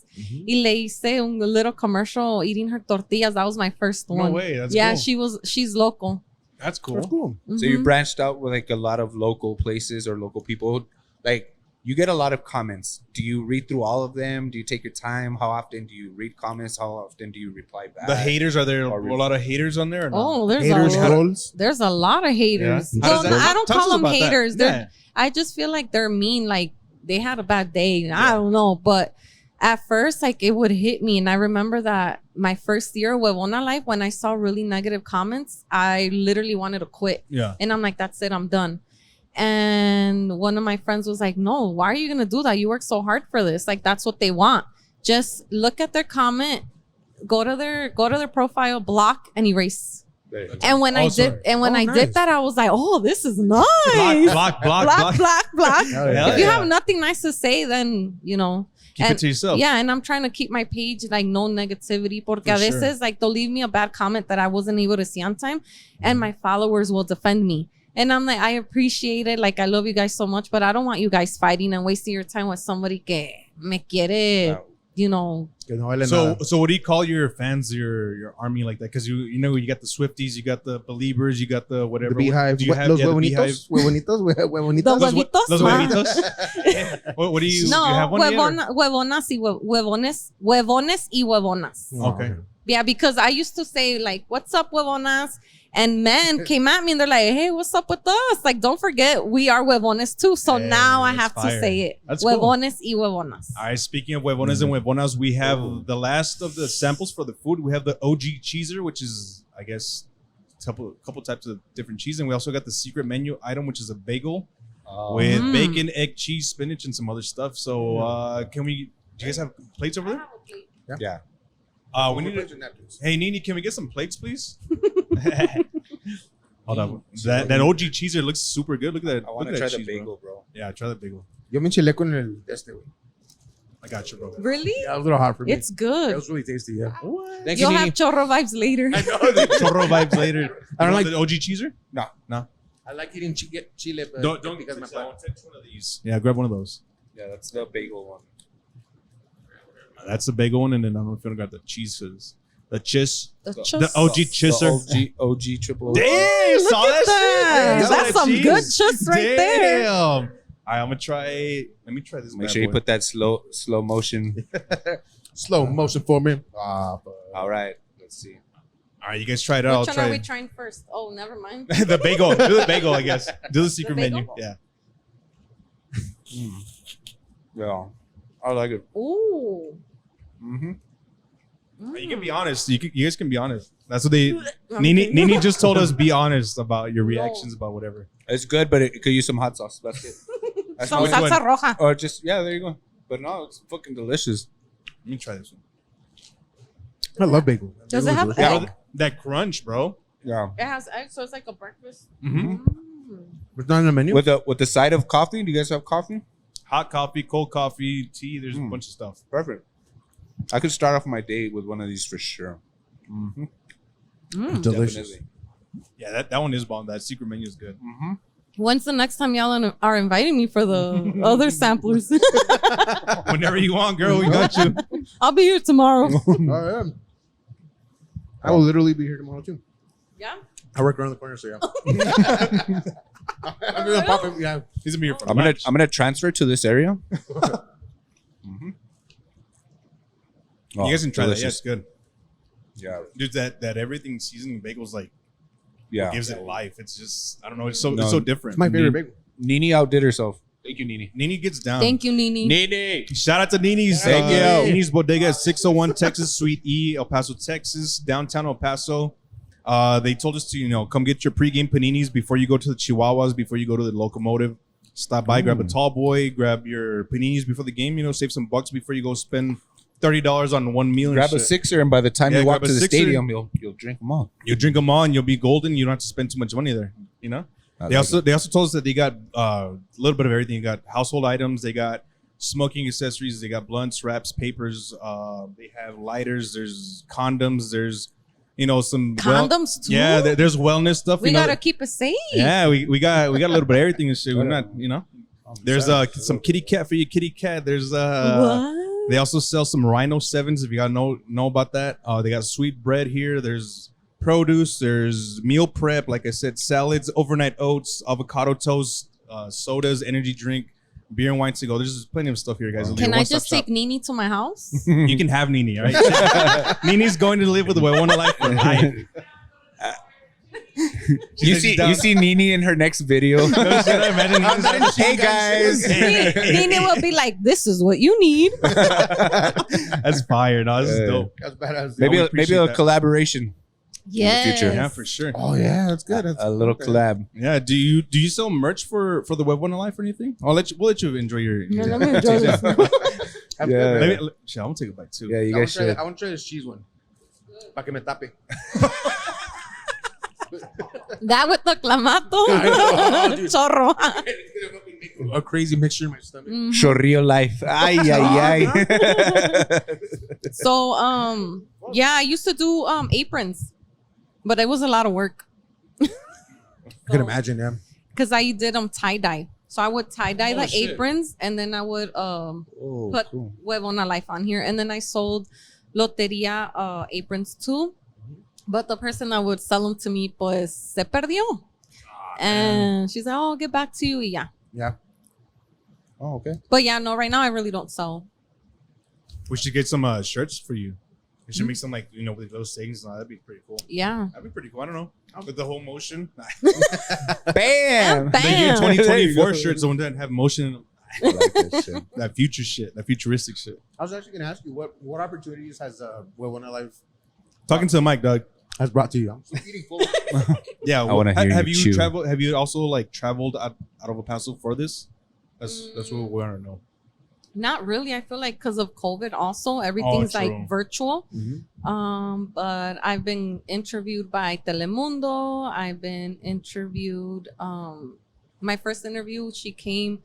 Y le hice un little commercial eating her tortillas. That was my first No one. way. That's Yeah, cool. she's local. That's cool. That's cool. So you Mhm. branched out with like a lot of local places or local people. Like you get a lot of comments. Do you read through all of them? Do you take your time? How often do you read comments? How often do you reply back? The haters, are there Or a lot of haters on there? Or no? Oh, there's Haters, a trolls. there's a lot of haters. Yeah. How Well, does that- I don't talk to call us them about that. haters. Yeah. I just feel like they're mean. Like they had a bad day. I don't know, but at first, like it would hit me. And I remember that my first year of HuevonaLife, when I saw really negative comments, I literally wanted to quit. Yeah. And I'm like, that's it, I'm done. And one of my friends was like, no, why are you gonna do that? You work so hard for this. Like that's what they want. Just look at their comment, go to their profile, block and erase. And when I sorry. did, and when Oh, I nice. did that, I was like, oh, this is nice. Block. Block. Hell yeah. If you have nothing nice to say, then Keep it to yourself. Yeah, and I'm trying to keep my page like no negativity, porque For a sure. veces like they'll leave me a bad comment that I wasn't able to see on time, and my followers will defend me. And I'm like, I appreciate it. Like, I love you guys so much, but I don't want you guys fighting and wasting your time with somebody que me quiere you know. So what do you call your fans, your army like that? Because you know you got the Swifties, you got the Believers, you got the whatever. The Beehive. Do you have Los the huevonitos? Huevonitos? The huevitos. Los ma. huevitos. What do you? No, you have one yet, or? huevonas y huevones y huevonas. Okay. Yeah, because I used to say like, "What's up, huevonas?" And men came at me and they're like, "Hey, what's up with us? Like, don't forget, we are huevones too." So Hey, now I that's have fire. to say it. That's cool. Huevones y huevonas. All right, speaking of huevones and huevonas, we have the last of the samples for the food. We have the OG cheeser, which is, I guess, a couple types of different cheese. And we also got the secret menu item, which is a bagel with bacon, egg, cheese, spinach, and some other stuff. So do you guys have plates over there? Yeah. We need to, hey, Nini, can we get some plates, please? Hold on. That OG cheeser looks super good. Look at that. I want look to at try that the cheese, bagel, bro. Yeah, try the bagel. Yo me enchilé con el güey. I got you, bro. Really? Yeah, it was a little hot for me. It's good. It was really tasty, yeah. Thank you, You'll Nini. have chorro vibes later. Chorro vibes later. I don't You like- want the OG cheeser. No. I like eating chile, but Don't because my fix that. plan. Take one of these. Yeah, grab one of those. Yeah, that's the bagel one. That's the bagel one, and then I don't know if you got the cheese. The cheese. The OG chisser. The OG triple. Damn, Look saw at that that. shit? Saw That's that some cheese? good cheese right there. Damn. All right, I'm gonna try. Let me try this. Make bad sure you boy. put that slow motion. Slow motion for me. All right, let's see. All right, you guys try it out. Which I'll one are try we trying first? Oh, never mind. the bagel. Do the bagel, I guess. Do the secret bagel? menu. Yeah. Yeah, I like it. Ooh. Mm-hmm. You can be honest. You guys can be honest. That's what they. Nini just told us be honest about your reactions about whatever. It's good, but it could use some hot sauce. That's it. That's Some how it- salsa roja. Or just there you go. But no, it's fucking delicious. Let me try this one. I love bagel. Does it have Yeah. egg? That crunch, bro. Yeah. It has egg, so it's like a breakfast. Mm-hmm. It's not on the menu? With the side of coffee. Do you guys have coffee? Hot coffee, cold coffee, tea. There's a bunch of stuff. Perfect. I could start off my day with one of these for sure. Mm-hmm. Delicious. Definitely. Yeah, that one is bomb. That secret menu is good. Mm-hmm. When's the next time y'all are inviting me for the other samplers? Whenever you want, girl, we got you. I'll be here tomorrow. I am. I will literally be here tomorrow too. Yeah? I work around the corner, so yeah. I'm gonna pop it. Yeah. He's gonna be here for I'm gonna transfer to this area. Mm-hmm. You guys can try that. Yeah, it's good. Yeah. Dude, that everything seasoning bagels like Yeah. gives it life. It's just I don't know. It's No. so different. It's my favorite bagel. Nini outdid herself. Thank you, Nini. Nini gets down. Thank you, Nini. Nini. Shout out to Nini's. Thank you. Nini's Bodega at 601 Texas Suite E, El Paso, Texas, downtown El Paso. They told us to, come get your pregame paninis before you go to the Chihuahuas, before you go to the locomotive. Stop by, grab a tall boy, grab your paninis before the game, save some bucks before you go spend $30 on one meal. Grab a sixer, and by the time Yeah, you walk grab to a the sixer. stadium, you'll drink them all. You drink them all and you'll be golden. You don't have to spend too much money there, They also told us that they got a little bit of everything. They got household items. They got smoking accessories. They got blunts, wraps, papers. They have lighters. There's condoms. There's some Condoms too? Yeah, there's wellness stuff. We gotta keep it safe. Yeah, we got a little bit of everything and shit. We're not, There's some kitty cat for your kitty cat. There's What? They also sell some Rhino 7s if you gotta know about that. They got sweet bread here. There's produce. There's meal prep. Like I said, salads, overnight oats, avocado toast, sodas, energy drink, beer and wine to go. There's plenty of stuff here, guys. Can I just take Nini to my house? You can have Nini, all right? Nini's going to live with the HuevonaLife for life. You see Nini in her next video. Hey guys. Nini will be like, "This is what you need." That's fire. No, this is dope. That's badass. Maybe appreciate a that. collaboration. Yes. future. Yeah, for sure. Oh yeah, that's good. That's A little okay. collab. Yeah. Do you sell merch for the HuevonaLife or anything? We'll let you enjoy your. Yeah, let me enjoy this. That's Yeah. good, man. Shit, I'm gonna take a bite too. Yeah, you I guys should. want to try this cheese one. Pa que me tape. That with the clamato. I know, dude. Chorro. A crazy mixture in my stomach. Chorrillo life. Ay, ay, ay. So, yeah, I used to do aprons, but it was a lot of work I can imagine, yeah. because I did tie dye. So I would tie dye the shit. aprons, and then I would put Huevona Life on here, and then I sold Loteria aprons too. But the person that would sell them to me, pues se perdió, and she's like, "Oh, I'll get back to you." Yeah. Yeah. Oh, okay. But yeah, no, right now I really don't sell. We should get some shirts for you. We should make some with those things. That'd be pretty cool. Yeah. That'd be pretty cool. I don't know. With the whole motion. Bam. The year Bam. 2024 shirts, the one that have motion in them. I like that shit. That future shit. That futuristic shit. I was actually going to ask you what opportunities has HuevonaLife Talking to the mic, Doug. has brought to you. I'm still eating full. Yeah. I wanna hear have you you chew. traveled? Have you also traveled out of El Paso for this? That's what we want to know. Not really. I feel like because of COVID also, everything's true. like virtual. Mhm. But I've been interviewed by Telemundo. I've been interviewed. My first interview, she came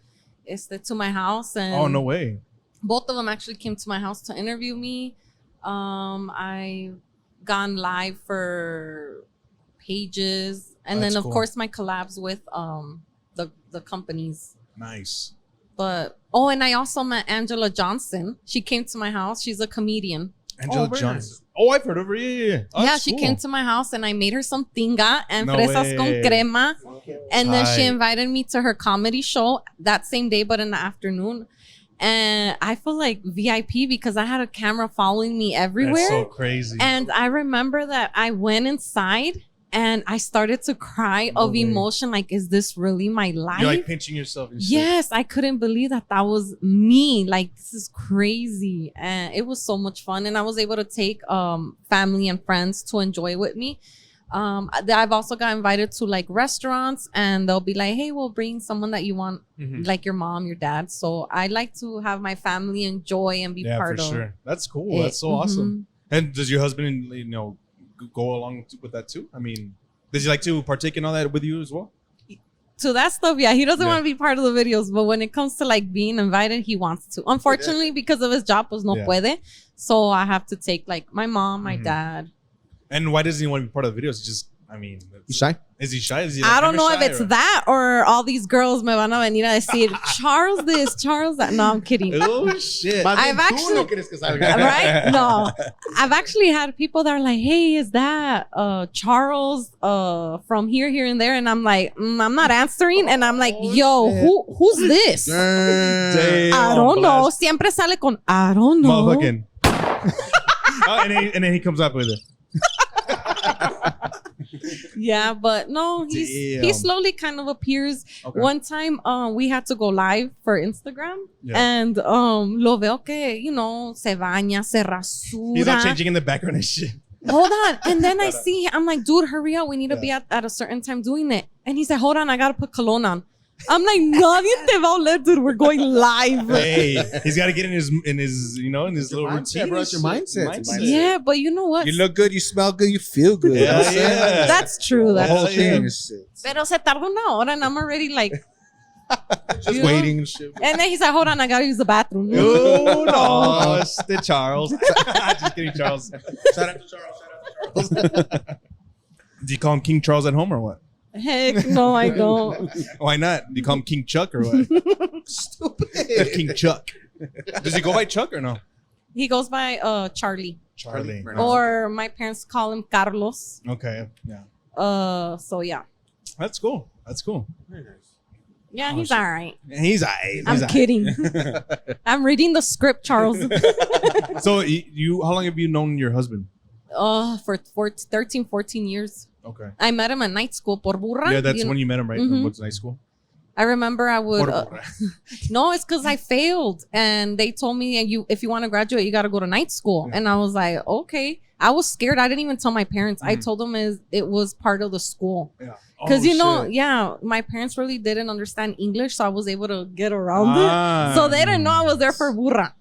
to my house. And Oh, no way. both of them actually came to my house to interview me. I've gone live for pages. And That's then, of cool. course, my collabs with the companies. Nice. But and I also met Angela Johnson. She came to my house. She's a comedian. Angela very Johnson. Oh, I've heard of her. Yeah. Oh, Yeah, that's she cool. came to my house and I made her some tinga and No fresas con way. crema. And then she Tight. invited me to her comedy show that same day, but in the afternoon. And I feel like VIP because I had a camera following me everywhere. That's so crazy. And I remember that I went inside and I started to cry of way. emotion. Like, is this really my life? You're pinching yourself and shit. Yes, I couldn't believe that was me. Like, this is crazy. And it was so much fun. And I was able to take family and friends to enjoy with me. I've also got invited to restaurants and they'll be like, hey, we'll bring someone that you want, like your mom, your dad. So I like to have my family enjoy and be part for of sure. That's cool. it. That's so awesome. And does your husband, go along with that too? I mean, does he like to partake in all that with you as well? So that stuff, yeah, he doesn't Yeah. want to be part of the videos, but when it comes to being invited, he wants to. Unfortunately, because of his job, pues no Yeah. puede. So I have to take my mom, my Mhm. dad. And why doesn't he want to be part of the videos? Just, You shy? Is he shy? Is he I don't know if shy, it's or? that or all these girls me van a venir a decir, Charles this, Charles that. No, I'm kidding. Oh shit! I've actually- Right? No. I've actually had people that are like, hey, is that Charles from here, and there? And I'm like, I'm not answering. And I'm like, yo, who's this? Damn, I don't know. blast. Siempre sale con, I don't know. Motherfucking. And then he comes up with it. Yeah, but no, he Damn. slowly kind of appears. Okay. One time we had to go live for Instagram Yeah. and lo veo que, se baña, se rasura. He's all changing in the background and shit. Hold on. And then I see, I'm like, dude, hurry up. We need to be at a certain time doing it. And he said, hold on, I got to put cologne on. I'm like, nadie te va a oler, dude. We're going live. Hey, he's got to get in his little mindset, routine. bro. It's your mindset. Yeah, but you know what? You look good, you smell good, you feel good. Yeah, You know what I'm saying? yeah. That's true. The That's whole true. thing is shit. Pero se tarda una hora and I'm already like, Just you know? waiting and shit. And then he's like, hold on, I got to use the bathroom. Oh no, it's the Charles. Just kidding, Charles. Shout out to Charles. Do you call him King Charles at home or what? Heck no, I don't. Why not? Do you call him King Chuck or what? Stupid. King Chuck. Does he go by Chuck or no? He goes by Charlie. Charlie. Or my parents call him Carlos. Okay. Yeah. So yeah. That's cool. That's cool. Very nice. Yeah, Oh, he's shit. all right. He's aight. I'm kidding. I'm reading the script, Charles. So you, how long have you known your husband? For 13, 14 years. Okay. I met him at night school por burra. Yeah, that's when you met him, right? Mhm. What's high school? I remember I would. Por burra. No, it's because I failed, and they told me, if you want to graduate, you got to go to night school. Yeah. And I was like, okay. I was scared. I didn't even tell my parents. I Mhm. told them it was part of the school. Yeah. Because Oh, shit. my parents really didn't understand English, so I was able to get around Ah. it. So they didn't know I was there for burra.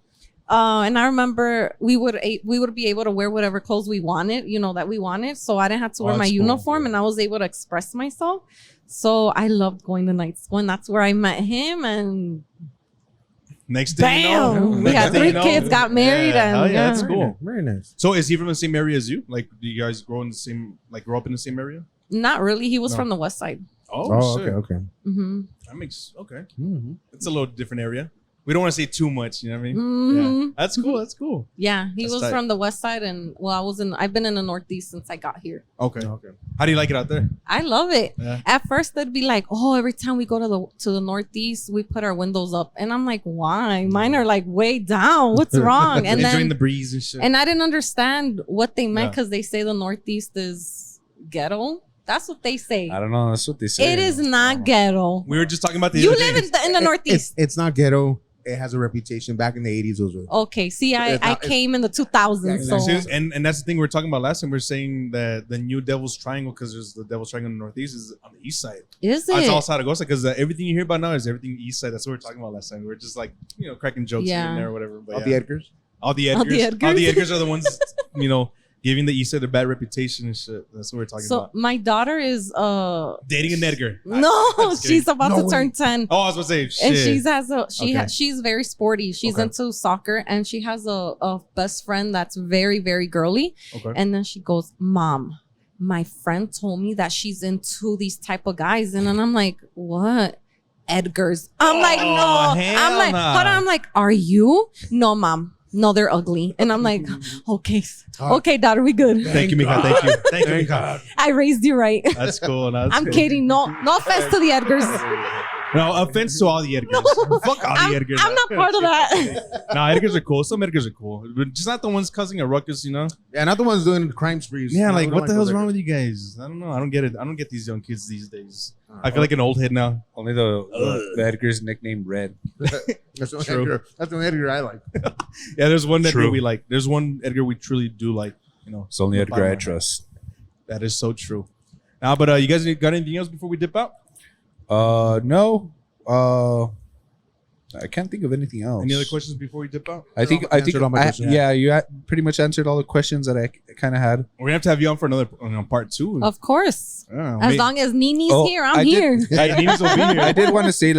And I remember we would be able to wear whatever clothes we wanted, that we wanted. So I didn't have to wear my that's cool. uniform, and I was able to express myself. So I loved going to night school, and that's where I met him. And Next thing you know, bam, we next had thing 3 you know- kids, got married, Yeah, and hell yeah, that's yeah. cool. Very nice. So is he from the same area as you? Like, do you guys grow up in the same area? Not really. He was No. from the west side. Oh, shit. okay. Mm-hmm. That makes okay. Mm-hmm. It's a little different area. We don't want to say too much, you know what I mean? Mhm. Yeah. That's cool. That's cool. Yeah, he That's was tight. from the west side, and I've been in the Northeast since I got here. Okay. How do you like it out there? I love it. Yeah. At first, they'd be like, "Oh, every time we go to the Northeast, we put our windows up," and I'm like, "Why? Mine are like way down. What's wrong?" And Enjoying then the breeze and shit. and I didn't understand what they meant Yeah. because they say the Northeast is ghetto. That's what they say. I don't know. That's what they say. It is not ghetto. We were just talking about the You other live day. in the Northeast. It's not ghetto. It has a reputation. Back in the 80s, it was. Okay, see, I It's not- came in the 2000s, Yeah, so And that's the thing we were talking about last time. We are saying that the new Devil's Triangle, because there's the Devil's Triangle in the Northeast, is on the east side. is That's it? all Zaragoza, because everything you hear about now is everything east side. That's what we were talking about last time. We were just like, cracking jokes here Yeah. and there or whatever. But All yeah. the Edgars. All the All the Edgars. All the Edgars. Edgars are the ones, giving the east side a bad reputation and shit. That's what we're talking So about. my daughter is Dating an Edgar. no, Just kidding. she's about to turn 10. Oh, I was about to say, shit. And Okay. she's very sporty. She's Okay. into soccer, and she has a best friend that's very, very girly. Okay. And then she goes, "Mom, my friend told me that she's into these type of guys." And then I'm like, "What? Edgar's?" I'm like, Oh, "No." hell I'm like, nah. "Hold on." I'm like, "Are you?" "No, Mom. No, they're ugly." And I'm like, "Okay, okay, daughter, we good. Thank you, Mika. Thank you. Thank you, Mika. I raised you right." That's cool. No, that's I'm cool. kidding. No offense to the Edgars. No offense to all the Edgars. Fuck all the Edgars. I'm not part of that. No, Edgars are cool. Some Edgars are cool. But just not the ones causing a ruckus, Yeah, not the ones doing crime sprees. Yeah, No, like we don't what the hell's those wrong Edgars. with you guys? I don't know. I don't get it. I don't get these young kids these days. I feel like an old head now. Only the Edgar's nicknamed Red. That's the True. Edgar. That's the Edgar I like. Yeah, there's one Edgar True. we like. There's one Edgar we truly do like. It's only Edgar I Bottom. trust. That is so true. Now, but you guys got anything else before we dip out? No. I can't think of anything else. Any other questions before we dip out? I think Answered all my questions. yeah, you pretty much answered all the questions that I kind of had. We're gonna have to have you on for another part 2. Of course. Yeah, As wait. long as Nini's Oh, here, I I'm did- here. Hey, Nini's will be here. I did want to say,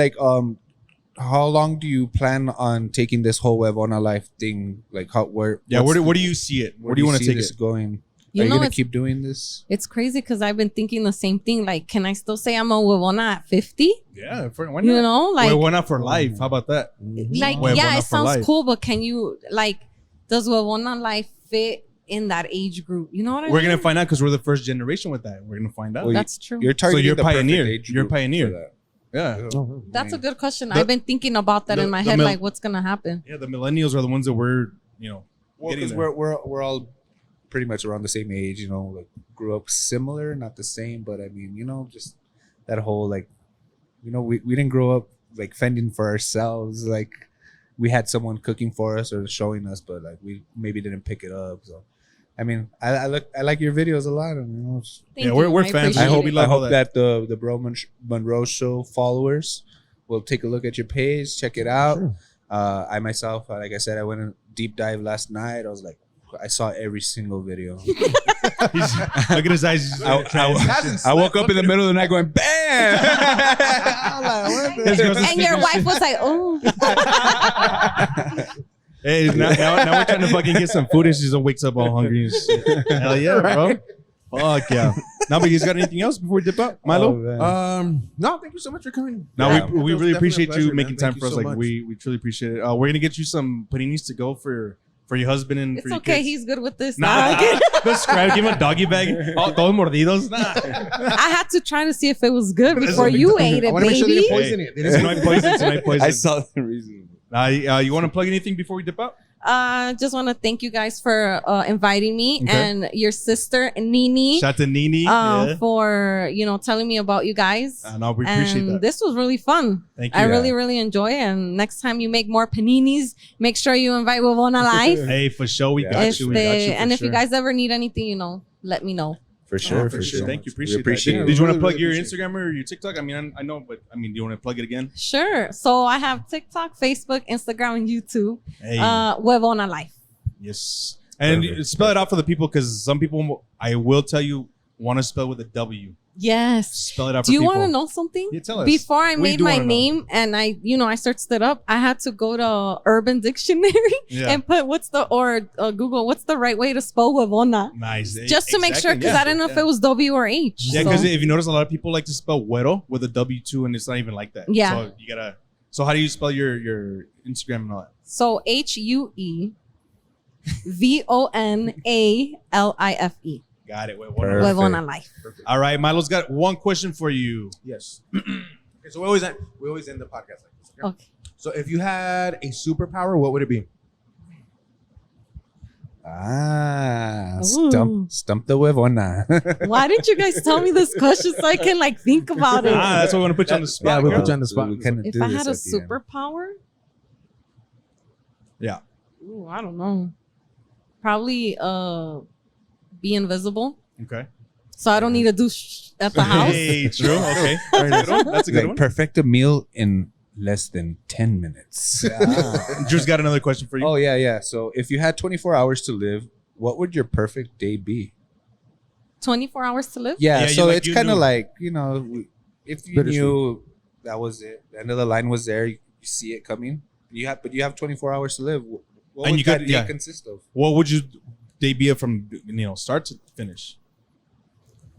how long do you plan on taking this whole Huevona life thing? Like, where do you see it? Where do you want to see take this it? going? You Are you know, gonna it's, keep doing this? it's crazy because I've been thinking the same thing. Like, can I still say I'm a Huevona at 50? Yeah, why not? You know, like, Why not for life? How about that? Huevona yeah, it for sounds life. cool, but can you, like, does Huevona life fit in that age group? You know what I We're mean? gonna find out because we're the first generation with that. We're gonna find out. Well, That's true. You're targeting you're the perfect pioneer. age You're group pioneer. for that. Yeah, That's a good question. The- I've been thinking about that the- in my the head, mil- like, what's going to happen? yeah. The millennials are the ones that we're, Well, getting because there. we're all pretty much around the same age, like grew up similar, not the same, but I mean, just that whole we didn't grow up like fending for ourselves. Like we had someone cooking for us or showing us, but like we maybe didn't pick it up. So I mean, I like your videos a lot. And, Thank Yeah, we're you. fans. appreciate I hope we it. love I all hope that the Monroe show followers will take a look at your page, check it out. Sure. I myself, like I said, I went in deep dive last night. I was like, I saw every single video. look at his eyes. He's I woke up in the middle of the night going, bam! And your wife was like, "Oh, Hey, now we're trying to fucking get some food, and she just wakes up all hungry and shit. Hell yeah, bro. Fuck yeah. Now, but you got anything else before we dip out, Milo? No, thank you so much for coming. No, Yeah. we It was really definitely a appreciate pleasure, you man. making time Thank for you us. so Like much. we truly appreciate it. We're gonna get you some paninis to go for your husband and for it's your okay. kids. He's good with this." Nah, subscribe. Give him a doggy bag. Oh, todos mordidos. Nah. I had to try to see if it was good before you ate I it, want to make sure they baby. didn't poison it. They It's didn't no poison. It's no poison. I saw the reason. You want to plug anything before we dip out? Just want to thank you guys for inviting me Okay. and your sister Nini Shout to Nini. Yeah. for telling me about you guys. No, we appreciate And that. this was really fun. Thank you. I really enjoy it. And next time you make more paninis, make sure you invite HuevonaLife. Hey, for sure, we Yeah. got you. We got you. And for if you sure. guys ever need anything, let me know. For sure, for sure. Thank you. We Appreciate appreciate that. it. Did you want to Really, plug your really Instagram or your TikTok? I mean, I know, but do you want to plug it again? Sure. So I have TikTok, Facebook, Instagram, and YouTube. Hey. HuevonaLife. Yes. And Perfect. spell it out for the people because some people, I will tell you, want to spell with a W. Yes. Spell it out for Do you people. want to know something? Yeah, tell us. Before I We made do my wanna know. name and I searched it up, I had to go to Urban Dictionary Yeah. and put Google what's the right way to spell Huevona. Nice. Just to make sure, because I didn't know if it was W or H. Yeah, so. because if you notice, a lot of people like to spell güero with a W2, and it's not even like that. Yeah. So you gotta. So how do you spell your Instagram and all that? So HuevonaLife. Got it. Perfect. HuevonaLife. All right, Milo's got one question for you. Yes. Okay, so we always end the podcast like this. Okay. So if you had a superpower, what would it be? Stump the Huevona. Why didn't you guys tell me this question so I can like think about it? That's why we want to put you on the spot. Yeah, we'll girl. put you on the spot. We kinda If do I this had a at the end. superpower, Yeah. ooh, I don't know. Probably be invisible, Okay. so I don't need to do at the house. Hey, true. Okay. That's a good one. That's a good Like one. perfect a meal in less than 10 minutes. Drew's got another question for you. Oh yeah. So if you had 24 hours to live, what would your perfect day be? 24 hours to live. Yeah, Yeah, so you it's kind knew. of like, if you Bittersweet. knew that was it, the end of the line was there, you see it coming. But you have 24 hours to live. What And would you that could- day yeah. consist of? What would you they be from start to finish?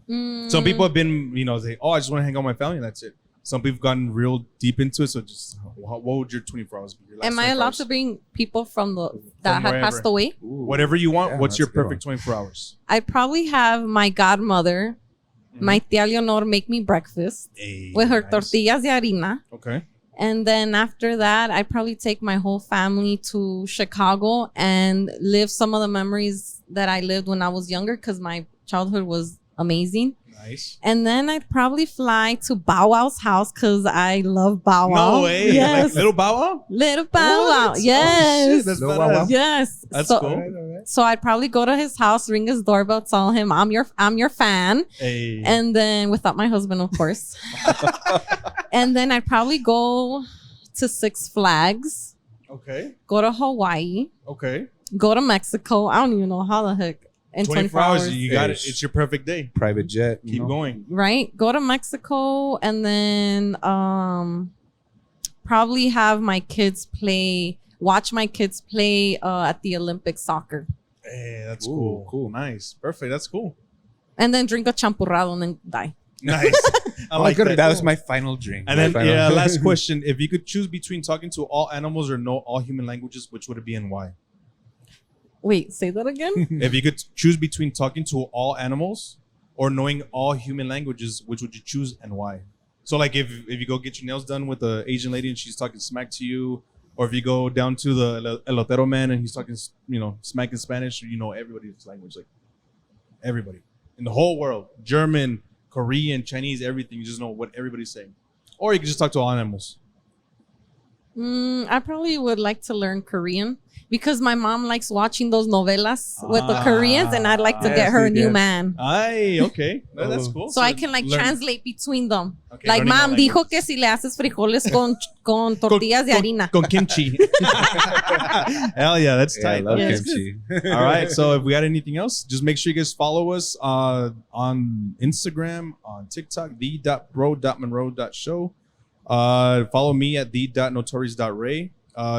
Some people have been say, oh, I just want to hang out with my family and that's it. Some people have gotten real deep into it. So just what would your 24 hours be? Your last Am I 24 allowed hours? to bring people that had wherever. passed away? Whatever you want. Yeah, What's your that's a good perfect 24 hours? I'd probably have my godmother, my tía Leonor, make me breakfast Hey, with her nice. tortillas de harina. Okay. And then after that, I'd probably take my whole family to Chicago and live some of the memories that I lived when I was younger because my childhood was amazing. Nice. And then I'd probably fly to Bow Wow's house because I love Bow Wow. No way. Yes. Like little Bow Wow? Little Bow Wow. What? Oh, Yes. shit, that's Little Bow Wow? badass. Yes. That's so, cool. So I'd probably go to his house, ring his doorbell, tell him I'm your fan. Hey. And then without my husband, of course. And then I'd probably go to Six Flags, Okay. go to Hawaii, Okay. go to Mexico. I don't even know how the heck. In 24 hours. You got it. It's your perfect day. Private jet. Keep going. Right? Go to Mexico and then probably have my kids watch my kids play at the Olympic soccer. Hey, that's Ooh, cool. cool. Nice. Perfect. That's cool. And then drink a champurrado and then die. Nice. I like that. That was my final drink. And then, last question. If you could choose between talking to all animals or know all human languages, which would it be and why? Wait, say that again? If you could choose between talking to all animals or knowing all human languages, which would you choose and why? So, like, if you go get your nails done with the Asian lady and she's talking smack to you, or if you go down to the elotero man and he's talking, smack in Spanish, everybody's language, like everybody in the whole world, German, Korean, Chinese, everything. You just know what everybody's saying. Or you can just talk to all animals. I probably would like to learn Korean because my mom likes watching those novelas with the Koreans, and I'd like to get her a new man. Ay, okay. That's cool. So I can translate between them. Okay, Like, learning all mom dijo languages. que si le haces frijoles con tortillas de harina. Con kimchi. Hell yeah, that's Yeah, I tight. love Yes. kimchi. All right. So if we got anything else, just make sure you guys follow us on Instagram, on TikTok, the.bro.monroe.show. Follow me at the.notorious.ray.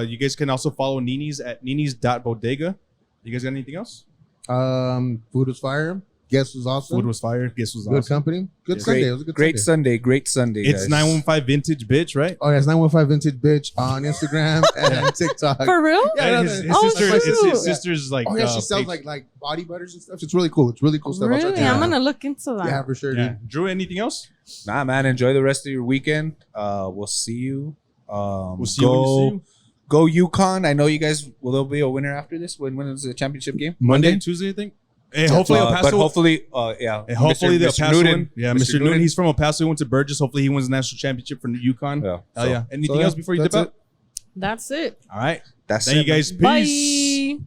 You guys can also follow Nini's at ninis.bodega. You guys got anything else? Food was fire. Guest was awesome. Food was fire. Guess was good awesome. company. Good Yes. Sunday. It was a good Great Sunday. Sunday. Great Sunday. It's guys. 915 Vintage Bitch, right? Oh yeah, it's 915 Vintage Bitch on Instagram and TikTok. For real? Yeah, And no, his, no, Oh, sister, shoot. his sister's like. Oh yeah, she sells page. like body butters and stuff. It's really cool. It's really cool stuff. I'll check Really? it out. I'm gonna look into that. Yeah, for sure, Yeah. dude. Drew, anything else? Nah, man. Enjoy the rest of your weekend. We'll see you. We'll see you when we see you. Go UConn. I know you guys. Will there be a winner after this? When is the championship game? Monday, Tuesday, I think. Hey, hopefully El Paso. But hopefully, yeah. And hopefully the El Paso Newton. win. Yeah, Mr. Newton. He's from El Paso. He went to Burgess. Hopefully he wins the national championship for UConn. Yeah. Hell yeah. Anything else before you dip that's out? That's it. All right. That's Thank it, you guys. man. Peace. Bye.